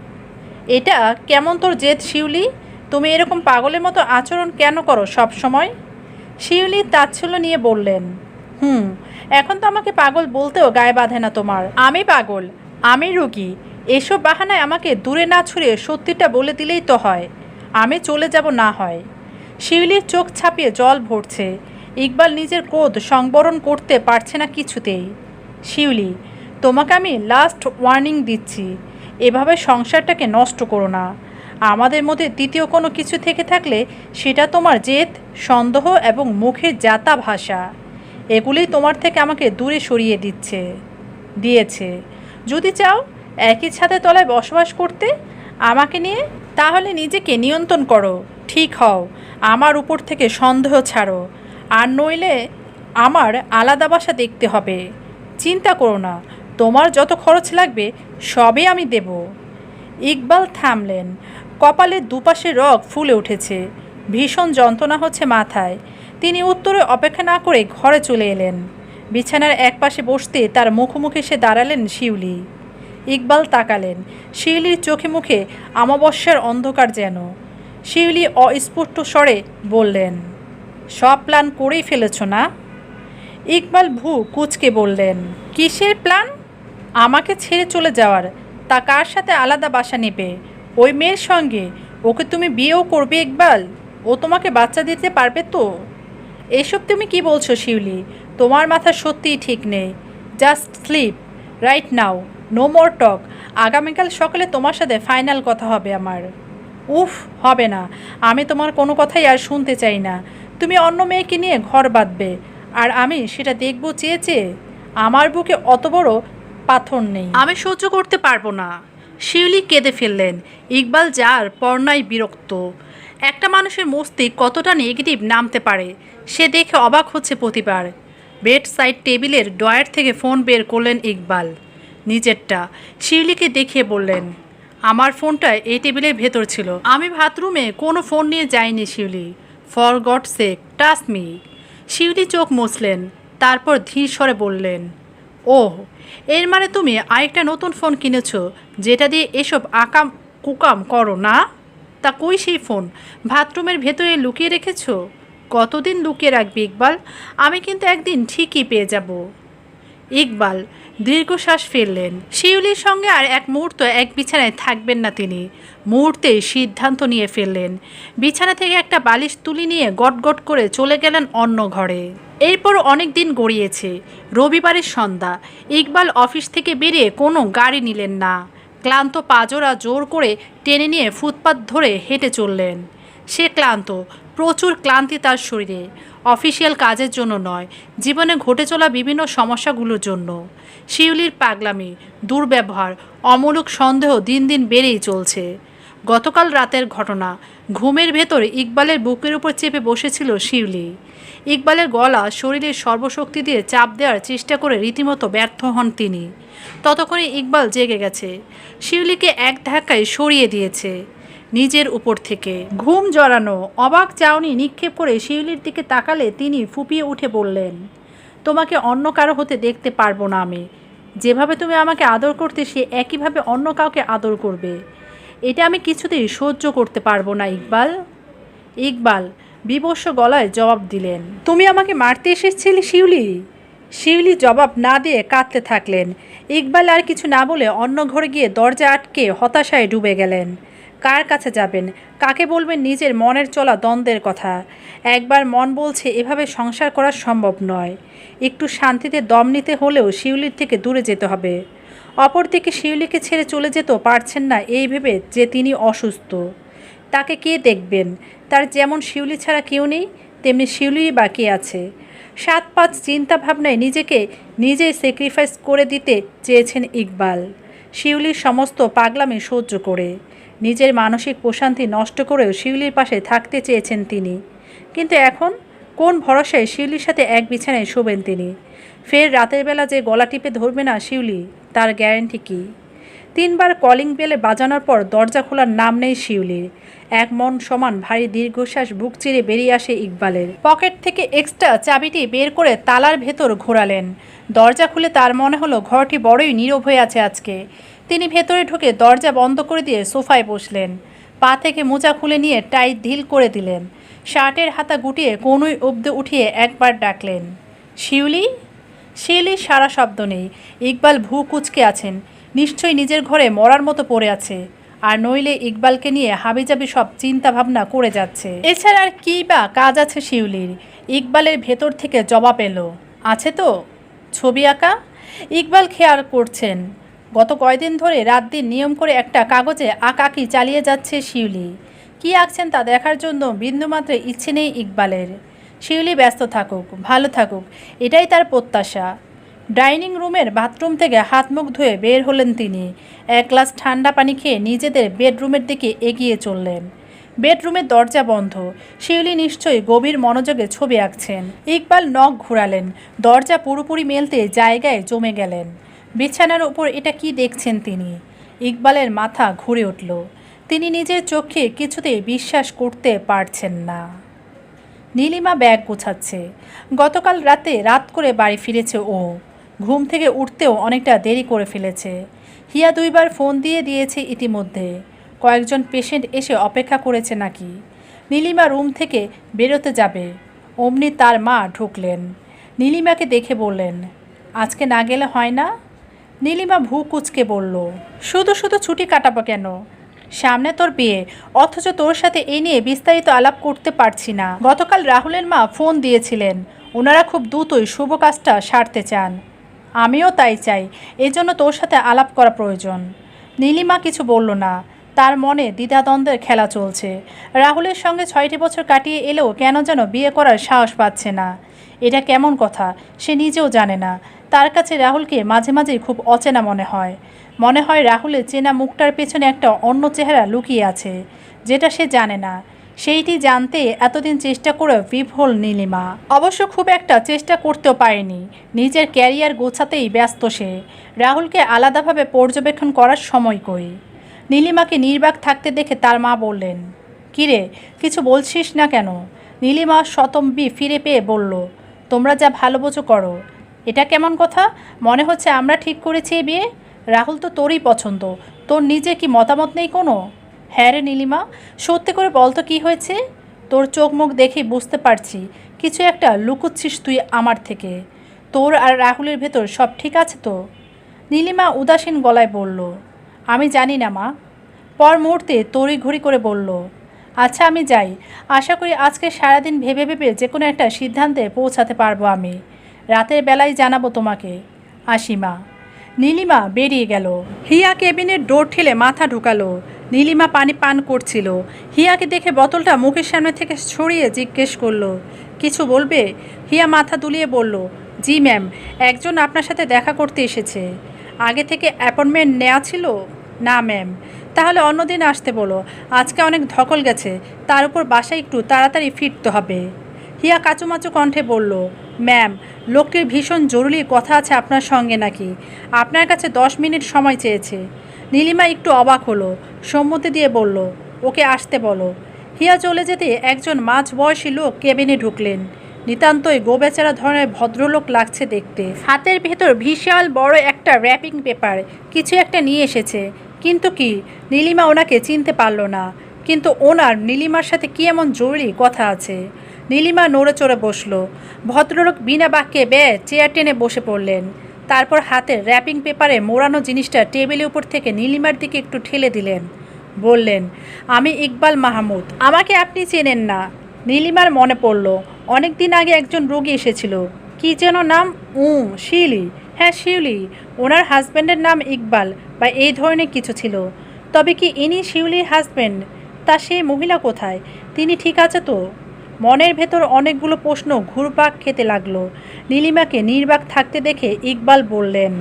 এটা কেমন তোর জেদ শিউলি? তুমি এরকম পাগলের মতো আচরণ কেন করো সব সময়? শিউলি তাচ্ছল্য নিয়ে বললেন, এখন তো আমাকে পাগল বলতেও গায়ে বাঁধে না তোমার। আমি পাগল, আমি রোগী, এসব বাহানায় আমাকে দূরে না ছুড়িয়ে সত্যিটা বলে দিলেই তো হয়। আমি চলে যাব না হয়। শিউলির চোখ ছাপিয়ে জল ভরছে। ইকবাল নিজের ক্রোধ সংবরণ করতে পারছে না কিছুতেই। শিউলি, তোমাকে আমি লাস্ট ওয়ার্নিং দিচ্ছি, এভাবে সংসারটাকে নষ্ট করো না। আমাদের মধ্যে তৃতীয় কোনো কিছু থেকে থাকলে সেটা তোমার জেদ, সন্দেহ এবং মুখের জাতা ভাষা, এগুলোই তোমার থেকে আমাকে দূরে সরিয়ে দিয়েছে। যদি চাও একই ছাদের তলায় বসবাস করতে আমাকে নিয়ে, তাহলে নিজেকে নিয়ন্ত্রণ করো, ঠিক হও, আমার উপর থেকে সন্দেহ ছাড়ো, আর নইলে আমার আলাদা বাসা দেখতে হবে। চিন্তা করো না, তোমার যত খরচ লাগবে সবই আমি দেব। ইকবাল থামলেন। কপালের দুপাশে রগ ফুলে উঠেছে, ভীষণ যন্ত্রণা হচ্ছে মাথায়। তিনি উত্তরে অপেক্ষা না করে ঘরে চলে এলেন। বিছানার একপাশে বসতে তার মুখোমুখি এসে দাঁড়ালেন শিউলি। ইকবাল তাকালেন। শিউলির চোখে মুখে অমাবস্যার অন্ধকার যেন। শিউলি অস্ফুট স্বরে বললেন, সব প্ল্যান করেই ফেলেছ না? ইকবাল ভ্রু কুঁচকে বললেন, কিসের প্ল্যান? আমাকে ছেড়ে চলে যাওয়ার। তা কার সাথে আলাদা বাসা নেবে? ওই মেয়ের সঙ্গে। ওকে তুমি বিয়েও করবে ইকবাল? ও তোমাকে বাচ্চা দিতে পারবে তো? এসব তুমি কি বলছো শিউলি? তোমার মাথা সত্যিই ঠিক নেই। Just sleep right now, no more talk. আগামীকাল সকালে তোমার সাথে ফাইনাল কথা হবে আমার। উফ, হবে না। আমি তোমার কোনো কথাই আর শুনতে চাই না। তুমি অন্য মেয়েকে নিয়ে ঘর বাঁধবে, আর আমি সেটা দেখব চেয়ে চেয়ে? আমার বুকে অত বড় পাথর নেই, আমি সহ্য করতে পারবো না। শিউলি কেঁদে ফেললেন। ইকবাল যার পর্ণায় বিরক্ত। একটা মানুষের মস্তিষ্ক কতটা নেগেটিভ নামতে পারে সে দেখে অবাক হচ্ছে প্রতিবার। বেড সাইড টেবিলের ড্রয়ার থেকে ফোন বের করলেন ইকবাল, নিজেরটা। শিউলিকে দেখিয়ে বললেন, আমার ফোনটা এই টেবিলের ভেতর ছিল। আমি বাথরুমে কোনো ফোন নিয়ে যাইনি Shiuli. For God sake touch me. Shiuli চোখ মুছলেন, তারপর ধীর স্বরে বললেন, ওহ, এর মানে তুমি আরেকটা নতুন ফোন কিনেছো যেটা দিয়ে এসব আকাম কুকাম করো না? তা কই সেই ফোন? বাথরুমের ভেতরে লুকিয়ে রেখেছো? কতদিন লুকিয়ে রাখবি ইকবাল? আমি কিন্তু একদিন ঠিকই পেয়ে যাব। ইকবাল দীর্ঘশ্বাস ফেললেন। শিউলির সঙ্গে আর এক মুহূর্ত এক বিছানায় থাকবেন না তিনি। মুহূর্তেই সিদ্ধান্ত নিয়ে ফেললেন। বিছানা থেকে একটা বালিশ তুলে নিয়ে গটগট করে চলে গেলেন অন্য ঘরে। এরপর অনেক দিন গড়িয়েছে। রবিবারের সন্ধ্যা। ইকবাল অফিস থেকে বেরিয়ে কোনো গাড়ি নিলেন না। ক্লান্ত পাজোড়া জোর করে টেনে নিয়ে ফুটপাত ধরে হেঁটে চললেন। সে ক্লান্ত, প্রচুর ক্লান্তি তার শরীরে। অফিসিয়াল কাজের জন্য নয়, জীবনে ঘটে চলা বিভিন্ন সমস্যাগুলোর জন্য। শিউলির পাগলামি, দুর্ব্যবহার, অমূলক সন্দেহ দিন দিন বেড়েই চলছে। গতকাল রাতের ঘটনা। ঘুমের ভেতর ইকবালের বুকের উপর চেপে বসেছিল শিউলি। ইকবালের গলা শরীরের সর্বশক্তি দিয়ে চাপ দেওয়ার চেষ্টা করে রীতিমতো ব্যর্থ হন তিনি। ততক্ষণে ইকবাল জেগে গেছে। শিউলিকে এক ধাক্কায় সরিয়ে দিয়েছে নিজের উপর থেকে। ঘুম জড়ানো অবাক চাউনি নিক্ষেপ করে শিউলির দিকে তাকালে তিনি ফুপিয়ে উঠে বললেন, তোমাকে অন্য কারো হতে দেখতে পারবো না আমি। যেভাবে তুমি আমাকে আদর করতে সে একইভাবে অন্য কাউকে আদর করবে। এটা আমি কিছুতেই সহ্য করতে পারবো না ইকবাল। ইকবাল বিবস্ব গলায় জবাব দিলেন, তুমি আমাকে মারতে এসেছিলে শিউলি? শিউলি জবাব না দিয়ে কাঁদতে থাকলেন। ইকবাল আর কিছু না বলে অন্য ঘরে গিয়ে দরজা আটকে হতাশায় ডুবে গেলেন। কার কাছে যাবেন? কাকে বলবেন নিজের মনের চলা দ্বন্দ্বের কথা? একবার মন বলছে এভাবে সংসার করা সম্ভব নয়। একটু শান্তিতে দম নিতে হলেও শিউলির থেকে দূরে যেতে হবে। অপরদিকে শিউলিকে ছেড়ে চলে যেতে পারছেন না এই ভেবে যে তিনি অসুস্থ। তাকে কে দেখবেন? তার যেমন শিউলি ছাড়া কেউ নেই, তেমনি শিউলিই বাকি আছে। 7-5 চিন্তা ভাবনায় নিজেকে নিজেই স্যাক্রিফাইস করে দিতে চেয়েছেন ইকবাল। শিউলির সমস্ত পাগলামি সহ্য করে, নিজের মানসিক প্রশান্তি নষ্ট করেও শিউলির পাশে থাকতে চেয়েছেন তিনি। কিন্তু এখন কোন ভরসায় শিউলির সাথে এক বিছানায় শোবেন তিনি? ফের রাতের বেলা যে গলা টিপে ধরবে না শিউলি, তার গ্যারান্টি কী? 3বার কলিং বেলে বাজানোর পর দরজা খোলার নাম নেই শিউলির। এক মন সমান ভারী দীর্ঘশ্বাস বুক চিরে বেরিয়ে আসে ইকবালের। পকেট থেকে এক্সট্রা চাবিটি বের করে তালার ভেতর ঘোরালেন। দরজা খুলে তার মনে হলো ঘরটি বড়ই নীরব হয়ে আছে আজকে। তিনি ভেতরে ঢুকে দরজা বন্ধ করে দিয়ে সোফায় বসলেন। পা থেকে মোজা খুলে নিয়ে টাই ঢিল করে দিলেন। শার্টের হাতা গুটিয়ে কোনোই অব্দে উঠিয়ে একবার ডাকলেন, শিউলি। শিউলির সারা শব্দ নেই। ইকবাল ভ্রু কুঁচকে আছেন। নিশ্চয়ই নিজের ঘরে মরার মতো পড়ে আছে, আর নইলে ইকবালকে নিয়ে হাবিজাবি সব চিন্তা ভাবনা করে যাচ্ছে। এছাড়া আর কী বা কাজ আছে শিউলির? ইকবালের ভেতর থেকে জবাব এলো, আছে তো, ছবি আঁকা। ইকবাল খেয়াল করছেন গত কয়দিন ধরে রাত দিন নিয়ম করে একটা কাগজে আঁকাকি চালিয়ে যাচ্ছে শিউলি। কী আঁকছেন তা দেখার জন্য বিন্দুমাত্র ইচ্ছে নেই ইকবালের। শিউলি ব্যস্ত থাকুক, ভালো থাকুক, এটাই তার প্রত্যাশা। ডাইনিং রুমের বাথরুম থেকে হাত মুখ ধুয়ে বের হলেন তিনি। এক গ্লাস ঠান্ডা পানি খেয়ে নিজেদের বেডরুমের দিকে এগিয়ে চললেন। বেডরুমের দরজা বন্ধ। শিউলি নিশ্চয়ই গভীর মনোযোগে ছবি আঁকছেন। ইকবাল নখ ঘুরালেন। দরজা পুরোপুরি মেলতে জায়গায় জমে গেলেন। বিছানার উপর এটা কি দেখছেন তিনি? ইকবালের মাথা ঘুরে উঠল। তিনি নিজের চোখে কিছুতেই বিশ্বাস করতে পারছেন না। নীলিমা ব্যাগ গোছাচ্ছে। গতকাল রাত করে বাড়ি ফিরেছে ও। ঘুম থেকে উঠতেও অনেকটা দেরি করে ফেলেছে। হিয়া 2বার ফোন দিয়েছে ইতিমধ্যে। কয়েকজন পেশেন্ট এসে অপেক্ষা করেছে নাকি। নীলিমা রুম থেকে বেরোতে যাবে, অমনি তার মা ঢুকলেন। নীলিমাকে দেখে বললেন, আজকে না গেলে হয় না? নীলিমা ভ্রু কুঁচকে বলল, শুধু শুধু ছুটি কাটাবো কেন? সামনে তোর বিয়ে, অথচ তোর সাথে এই নিয়ে বিস্তারিত আলাপ করতে পারছি না। গতকাল রাহুলের মা ফোন দিয়েছিলেন, ওনারা খুব দ্রুতই শুভ কাজটা সারতে চান। আমিও তাই চাই, এজন্য তোর সাথে আলাপ করা প্রয়োজন। নীলিমা কিছু বলল না। তার মনে দ্বিধাদ্বন্দ্বের খেলা চলছে। রাহুলের সঙ্গে 6টি বছর কাটিয়ে এলেও কেন যেন বিয়ে করার সাহস পাচ্ছে না। এটা কেমন কথা সে নিজেও জানে না। তার কাছে রাহুলকে মাঝে মাঝেই খুব অচেনা মনে হয় রাহুলের চেনা মুখটার পেছনে একটা অন্য চেহারা লুকিয়ে আছে, যেটা সে জানে না। সেইটি জানতে এতদিন চেষ্টা করে বিফল নীলিমা। অবশ্য খুব একটা চেষ্টা করতেও পারেনি। নিজের ক্যারিয়ার গোছাতেই ব্যস্ত সে। রাহুলকে আলাদাভাবে পর্যবেক্ষণ করার সময় কই। নীলিমাকে নির্বাক থাকতে দেখে তার মা বললেন, কিরে, কিছু বলছিস না কেন? নীলিমা শতম্বী ফিরে পেয়ে বলল, তোমরা যা ভালো বোঝো করো। এটা কেমন কথা? মনে হচ্ছে আমরা ঠিক করেছি এ বিয়ে। রাহুল তো তোরই পছন্দ, তোর নিজে কি মতামত নেই কোনো? হ্যাঁ রে নীলিমা, সত্যি করে বল তো কী হয়েছে? তোর চোখ মুখ দেখে বুঝতে পারছি কিছু একটা লুকোচ্ছিস তুই আমার থেকে। তোর আর রাহুলের ভেতর সব ঠিক আছে তো? নীলিমা উদাসীন গলায় বলল, আমি জানি না মা। পর মুহূর্তে তড়িঘড়ি করে বলল, আচ্ছা আমি যাই। আশা করি আজকে সারাদিন ভেবে ভেবে যে কোনো একটা সিদ্ধান্তে পৌঁছাতে পারবো আমি। রাতের বেলায় জানাবো তোমাকে। আসি মা। নীলিমা বেরিয়ে গেল। হিয়া কেবিনের ডোর ঠেলে মাথা ঢুকালো। নীলিমা পানি পান করছিল। হিয়াকে দেখে বোতলটা মুখের সামনে থেকে ছড়িয়ে জিজ্ঞেস করলো, কিছু বলবে? হিয়া মাথা দুলিয়ে বলল, জি ম্যাম, একজন আপনার সাথে দেখা করতে এসেছে। আগে থেকে অ্যাপয়েন্টমেন্ট নেওয়া ছিল? না ম্যাম। তাহলে অন্যদিন আসতে বলো, আজকে অনেক ধকল গেছে, তার উপর বাসায় একটু তাড়াতাড়ি ফিরতে হবে। হিয়া কাচুমাচু কণ্ঠে বলল, ম্যাম, লোকটির ভীষণ জরুরি কথা আছে আপনার সঙ্গে নাকি। আপনার কাছে 10 মিনিট সময় চেয়েছে। নীলিমা একটু অবাক হলো, সম্মতি দিয়ে বলল, ওকে আসতে বলো। হিয়া চলে যেতে একজন মাঝবয়সী লোক কেবিনে ঢুকলেন। নিতান্তই গোবেচারা ধরনের ভদ্রলোক লাগছে দেখতে। হাতের ভেতর বিশাল বড় একটা র্যাপিং পেপার, কিছু একটা নিয়ে এসেছে। কিন্তু কি? নীলিমা ওনাকে চিনতে পারল না। কিন্তু ওনার নীলিমার সাথে কি এমন জরুরি কথা আছে? নীলিমা নড়ে চড়ে বসল। ভদ্রলোক বিনা বাক্যে চেয়ার টেনে বসে পড়লেন। তারপর হাতের র্যাপিং পেপারে মোড়ানো জিনিসটা টেবিলের উপর থেকে নীলিমার দিকে একটু ঠেলে দিলেন। বললেন, আমি ইকবাল মাহমুদ, আমাকে আপনি চেনেন না? নীলিমার মনে পড়ল, অনেক দিন আগে একজন রোগী এসেছিল। কি যেন নাম? শিউলি। হ্যাঁ শিউলি। ওনার হাজব্যান্ডের নাম ইকবাল বা এই ধরনের কিছু ছিল। তবে কি ইনি শিউলির হাজব্যান্ড? তা সেই মহিলা কোথায়? তিনি ঠিক আছে তো? মনের ভেতর অনেকগুলো প্রশ্ন ঘুরপাক খেতে লাগলো। নীলিমাকে নির্বাক থাকতে দেখে ইকবাল বললেন,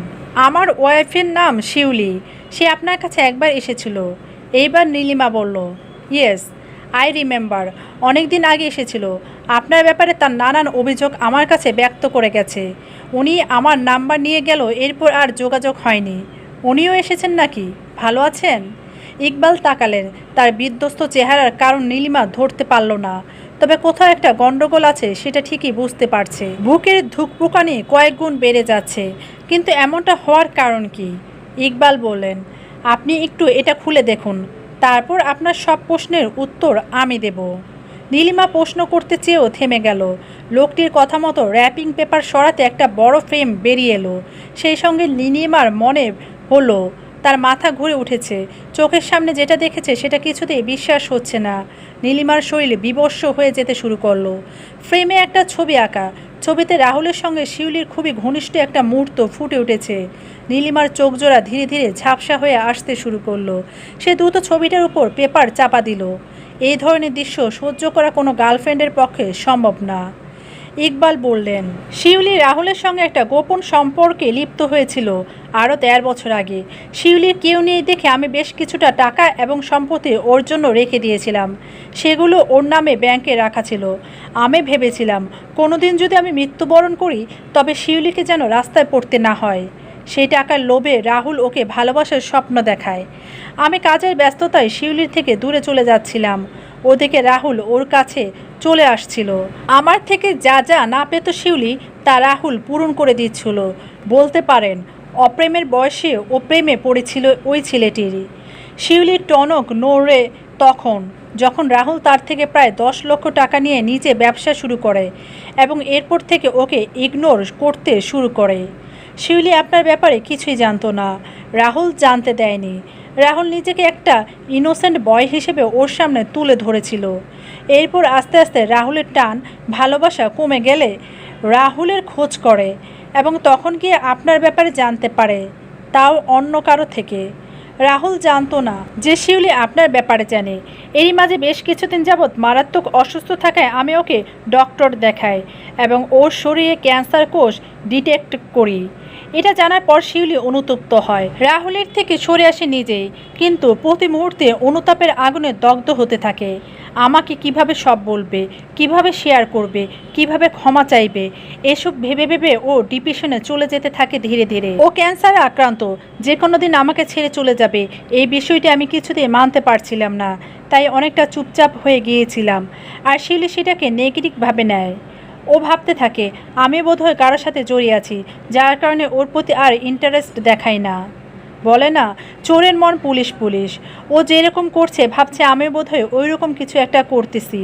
আমার ওয়াইফের নাম শিউলি। সে আপনার কাছে একবার এসেছিল। এইবার নীলিমা বলল, ইয়েস, আই রিমেম্বার। অনেক দিন আগে এসেছিল। আপনার ব্যাপারে তার নানান অভিযোগ আমার কাছে ব্যক্ত করে গেছে। উনি আমার নাম্বার নিয়ে গেল, এরপর আর যোগাযোগ হয়নি। উনিও এসেছেন নাকি? ভালো আছেন? ইকবাল তাকালেন। তার বিধ্বস্ত চেহারার কারণ নীলিমা ধরতে পারল না। তবে কোথাও একটা গণ্ডগোল আছে সেটা ঠিকই বুঝতে পারছে। বুকের ধুকপুকানি কয়েক গুণ বেড়ে যাচ্ছে। কিন্তু এমনটা হওয়ার কারণ কি? ইকবাল বললেন, আপনি একটু এটা খুলে দেখুন, তারপর আপনার সব প্রশ্নের উত্তর আমি দেব। নীলিমা প্রশ্ন করতে চেয়েও থেমে গেল। লোকটির কথা মতো র্যাপিং পেপার সরাতে একটা বড় ফ্রেম বেরিয়ে এলো। সেই সঙ্গে নীলিমার মনে হলো তার মাথা ঘুরে উঠেছে। চোখের সামনে যেটা দেখেছে সেটা কিছুতেই বিশ্বাস হচ্ছে না। নীলিমার শরীর বিবস্ব হয়ে যেতে শুরু করলো। ফ্রেমে একটা ছবি আঁকা। ছবিতে রাহুলের সঙ্গে শিউলির খুবই ঘনিষ্ঠ একটা মুহূর্ত ফুটে উঠেছে। নীলিমার চোখ জোড়া ধীরে ধীরে ঝাপসা হয়ে আসতে শুরু করলো। সে দ্রুত ছবিটার উপর পেপার চাপা দিল। এই ধরনের দৃশ্য সহ্য করা কোনো গার্লফ্রেন্ডের পক্ষে সম্ভব না। ইকবাল বললেন, শিউলি রাহুলের সঙ্গে একটা গোপন সম্পর্কে লিপ্ত হয়েছিল আরও ১.৫ বছর আগে। শিউলির কেউ নেই দেখে আমি বেশ কিছুটা টাকা এবং সম্পত্তি ওর জন্য রেখে দিয়েছিলাম। সেগুলো ওর নামে ব্যাংকে রাখা ছিল। আমি ভেবেছিলাম কোনোদিন যদি আমি মৃত্যুবরণ করি তবে শিউলিকে যেন রাস্তায় পড়তে না হয়। সেই টাকার লোভে রাহুল ওকে ভালোবাসার স্বপ্ন দেখায়। আমি কাজের ব্যস্ততায় শিউলির থেকে দূরে চলে যাচ্ছিলাম। ওদিকে রাহুল ওর কাছে চলে আসছিল। আমার থেকে যা যা না পেত শিউলি তা রাহুল পূরণ করে দিচ্ছিল। বলতে পারেন অপ্রেমের বয়সে ও প্রেমে পড়েছিল ওই ছেলেটিরই। শিউলির টনক নড়ে তখন যখন রাহুল তার থেকে প্রায় ১০ লক্ষ টাকা নিয়ে নিজে ব্যবসা শুরু করে এবং এরপর থেকে ওকে ইগনোর করতে শুরু করে। শিউলি আপনার ব্যাপারে কিছুই জানতো না, রাহুল জানতে দেয়নি। রাহুল নিজেকে একটা ইনোসেন্ট বয় হিসেবে ওর সামনে তুলে ধরেছিল। এরপর আস্তে আস্তে রাহুলের টান ভালোবাসা কমে গেলে রাহুলের খোঁজ করে এবং তখন গিয়ে আপনার ব্যাপারে জানতে পারে, তাও অন্য কারো থেকে। রাহুল জানতো না যে শিউলি আপনার ব্যাপারে জানে। এরই মাঝে বেশ কিছুদিন যাবৎ মারাত্মক অসুস্থ থাকায় আমি ওকে ডক্টর দেখাই এবং ওর শরীরে ক্যান্সার কোষ ডিটেক্ট করি। এটা জানার পর শিউলি অনুতপ্ত হয়, রাহুলের থেকে সরে আসে নিজেই, কিন্তু প্রতি মুহূর্তে অনুতাপের আগুনে দগ্ধ হতে থাকে। আমাকে কিভাবে সব বলবে, কিভাবে শেয়ার করবে, কিভাবে ক্ষমা চাইবে, এসব ভেবে ভেবে ও ডিপ্রেশনে চলে যেতে থাকে ধীরে ধীরে। ও ক্যান্সারে আক্রান্ত, যে কোনো দিন আমাকে ছেড়ে চলে যাবে এই বিষয়টি আমি কিছুতেই মানতে পারছিলাম না, তাই অনেকটা চুপচাপ হয়ে গিয়েছিলাম। আর শিউলি সেটাকে নেগেটিভভাবে নেয়। ও ভাবতে থাকে আমি বোধহয় কারোর সাথে জড়িয়ে আছি, যার কারণে ওর প্রতি আর ইন্টারেস্ট দেখাই না। বলে না চোরের মন পুলিশ পুলিশ, ও যেরকম করছে ভাবছে আমি বোধহয় ওই রকম কিছু একটা করতেছি।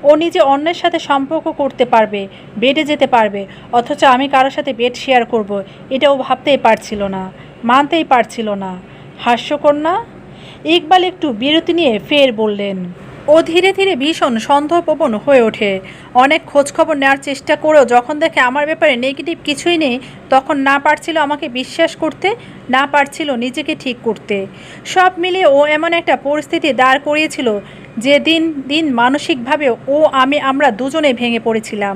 ও নিজে অন্যের সাথে সম্পর্ক করতে পারবে, বেডে যেতে পারবে, অথচ আমি কারোর সাথে বেড শেয়ার করব, এটা ও ভাবতেই পারছিল না, মানতেই পারছিল না। হাস্যকর না? ইকবাল একটু বিরতি নিয়ে ফের বললেন, ও ধীরে ধীরে ভীষণ সন্দেহপ্রবণ হয়ে ওঠে। অনেক খোঁজখবর নেওয়ার চেষ্টা করেও যখন দেখে আমার ব্যাপারে নেগেটিভ কিছুই নেই, তখন না পারছিল আমাকে বিশ্বাস করতে, না পারছিল নিজেকে ঠিক করতে। সব মিলিয়ে ও এমন একটা পরিস্থিতি দাঁড় করিয়েছিল যে দিন দিন মানসিকভাবে আমরা দুজনেই ভেঙে পড়েছিলাম।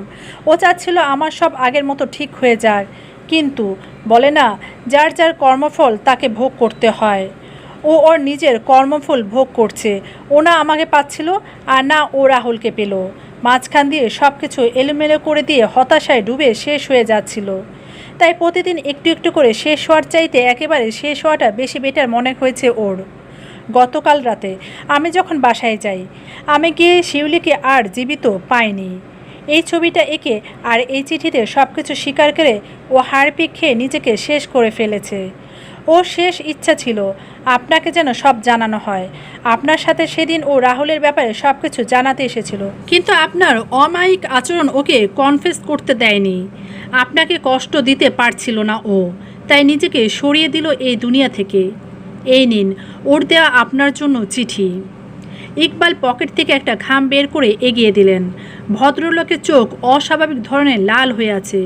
ও চাচ্ছিল আমার সব আগের মতো ঠিক হয়ে যাক, কিন্তু বলে না যার যার কর্মফল তাকে ভোগ করতে হয়। ও ওর নিজের কর্মফল ভোগ করছে। ও না আমাকে পাচ্ছিল আর না ও রাহুলকে পেল। মাঝখান দিয়ে সব কিছু এলোমেলো করে দিয়ে হতাশায় ডুবে শেষ হয়ে যাচ্ছিল। তাই প্রতিদিন একটু একটু করে শেষ হওয়ার চাইতে একেবারে শেষ হওয়াটা বেশি বেটার মনে হয়েছে ওর। গতকাল রাতে আমি যখন বাসায় যাই, আমি গিয়ে শিউলিকে আর জীবিত পাইনি। এই ছবিটা এঁকে আর এই চিঠিতে সব কিছু স্বীকার করে ও হাড়পিক খেয়ে নিজেকে শেষ করে ফেলেছে। ওর শেষ ইচ্ছা ছিল আপনাকে যেন সব জানানো হয়। আপনার সাথে সেদিন ও রাহুলের ব্যাপারে সব কিছু জানাতে এসেছিল, কিন্তু আপনার অমায়িক আচরণ ওকে কনফেস করতে দেয়নি। আপনাকে কষ্ট দিতে পারছিল না ও, তাই নিজেকে সরিয়ে দিল এই দুনিয়া থেকে। এই নিন ওর দেয়া আপনার জন্য চিঠি। ইকবাল পকেট থেকে একটা খাম বের করে এগিয়ে দিলেন। ভদ্রলোকের চোখ অস্বাভাবিক ধরনের লাল হয়ে আছে।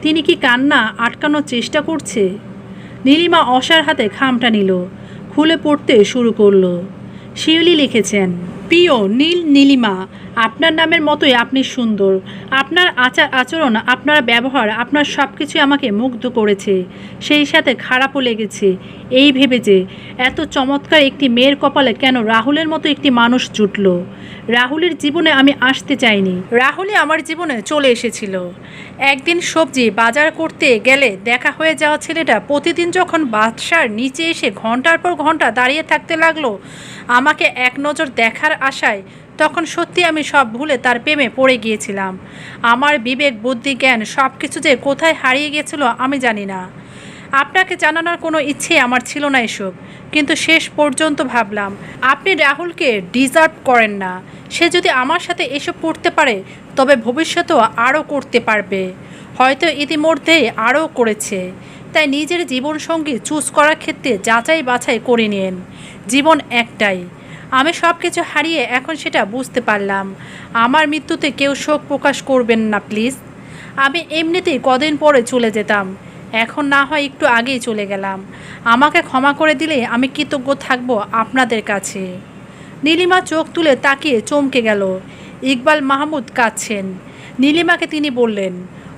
তিনি কি কান্না আটকানোর চেষ্টা করছে? নীলিমা অসার হাতে খামটা নিল, খুলে পড়তে শুরু করলো। শিউলি লিখেছেন, প্রিয় নীলিমা, আপনার নামের মতোই আপনি সুন্দর। আপনার আচার আচরণ, আপনার ব্যবহার, আপনার সব কিছুই আমাকে মুগ্ধ করেছে। সেই সাথে খারাপও লেগেছে এই ভেবে যে এত চমৎকার একটি মেয়ের কপালে কেন রাহুলের মতো একটি মানুষ জুটল। রাহুলের জীবনে আমি আসতে চাইনি, রাহুলই আমার জীবনে চলে এসেছিল। একদিন সবজি বাজার করতে গেলে দেখা হয়ে যাওয়া ছেলেটা প্রতিদিন যখন বাসার নিচে এসে ঘন্টার পর ঘন্টা দাঁড়িয়ে থাকতে লাগলো আমাকে এক নজর দেখার আশায়, তখন সত্যি আমি সব ভুলে তার প্রেমে পড়ে গিয়েছিলাম। আমার বিবেক বুদ্ধি জ্ঞান সব কিছু যে কোথায় হারিয়ে গেছিল আমি জানি না। আপনাকে জানানোর কোনো ইচ্ছে আমার ছিল না এসব, কিন্তু শেষ পর্যন্ত ভাবলাম আপনি রাহুলকে ডিজার্ভ করেন না। সে যদি আমার সাথে এসব করতে পারে তবে ভবিষ্যতেও আরও করতে পারবে, হয়তো ইতিমধ্যেই আরও করেছে। তাই নিজের জীবনসঙ্গী চুজ করার ক্ষেত্রে যাচাই বাছাই করে নিন। জীবন একটাই। আমি সব কিছু হারিয়ে এখন সেটা বুঝতে পারলাম। আমার মৃত্যুতে কেউ শোক প্রকাশ করবেন না প্লিজ। আমি এমনিতেই কদিন পরে চলে যেতাম, এখন না হয় একটু আগেই চলে গেলাম। আমাকে ক্ষমা করে দিলে আমি কৃতজ্ঞ থাকব আপনাদের কাছে। নীলিমা চোখ তুলে তাকিয়ে চমকে গেল। ইকবাল মাহমুদ কাঁদছেন। নীলিমাকে তিনি বললেন,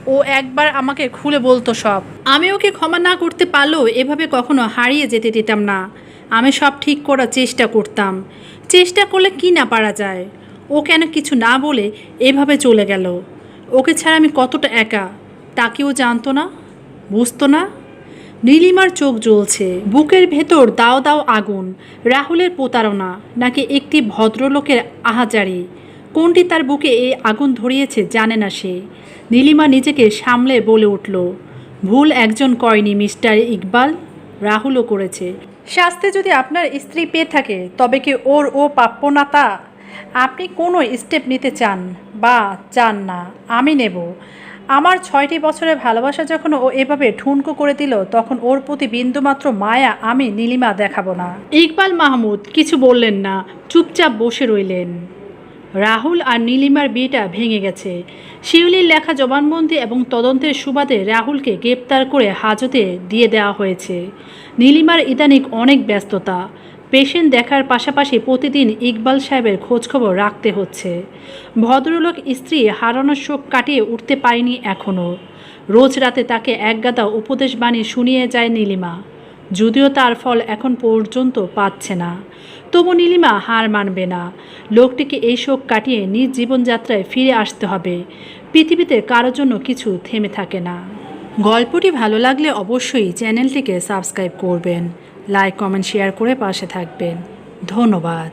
ও একবার আমাকে খুলে বলতো সব। আমি ওকে ক্ষমা না করতে পারলেও এভাবে কখনো হারিয়ে যেতে দিতাম না। আমি সব ঠিক করার চেষ্টা করতাম। চেষ্টা করলে কি না পারা যায়। ও কেন কিছু না বলে এভাবে চলে গেল? ওকে ছাড়া আমি কতটা একা তা কেউ জানতো না, বুঝতো না। নীলিমার চোখ জ্বলছে, বুকের ভেতর দাও দাও আগুন। রাহুলের প্রতারণা নাকি একটি ভদ্রলোকের আহাজারি, কোনটি তার বুকে এই আগুন ধরিয়েছে জানে না সে। নীলিমা নিজেকে সামলে বলে উঠল, ভুল একজন করেনি মিস্টার ইকবাল, রাহুলও করেছে। শাস্তি যদি আপনার স্ত্রী পেয়ে থাকে তবে কি ও প্রাপ্য না তা? আপনি কোনো স্টেপ নিতে চান বা চান না, আমি নেব। আমার 6টি বছরের ভালোবাসা যখন ও এভাবে ঠুনকো করে দিল তখন ওর প্রতি বিন্দুমাত্র মায়া আমি নীলিমা দেখাবো না। ইকবাল মাহমুদ কিছু বললেন না, চুপচাপ বসে রইলেন। রাহুল আর নীলিমার বিয়েটা ভেঙে গেছে। শিউলির লেখা জবানবন্দি এবং তদন্তের সুবাদে রাহুলকে গ্রেপ্তার করে হাজতে দিয়ে দেওয়া হয়েছে। নীলিমার ইদানিং অনেক ব্যস্ততা, পেশেন্ট দেখার পাশাপাশি প্রতিদিন ইকবাল সাহেবের খোঁজখবর রাখতে হচ্ছে। ভদ্রলোক স্ত্রী হারানোর শোক কাটিয়ে উঠতে পারেনি এখনও। রোজ রাতে তাকে একগাদা উপদেশ বাণী শুনিয়ে যায় নীলিমা, যদিও তার ফল এখন পর্যন্ত পাচ্ছে না। তবু নীলিমা হার মানবে না। লোকটিকে এই শোক কাটিয়ে নিজ জীবনযাত্রায় ফিরে আসতে হবে। পৃথিবীতে কারোর জন্য কিছু থেমে থাকে না। গল্পটি ভালো লাগলে অবশ্যই চ্যানেলটিকে সাবস্ক্রাইব করবেন, লাইক কমেন্ট শেয়ার করে পাশে থাকবেন। ধন্যবাদ।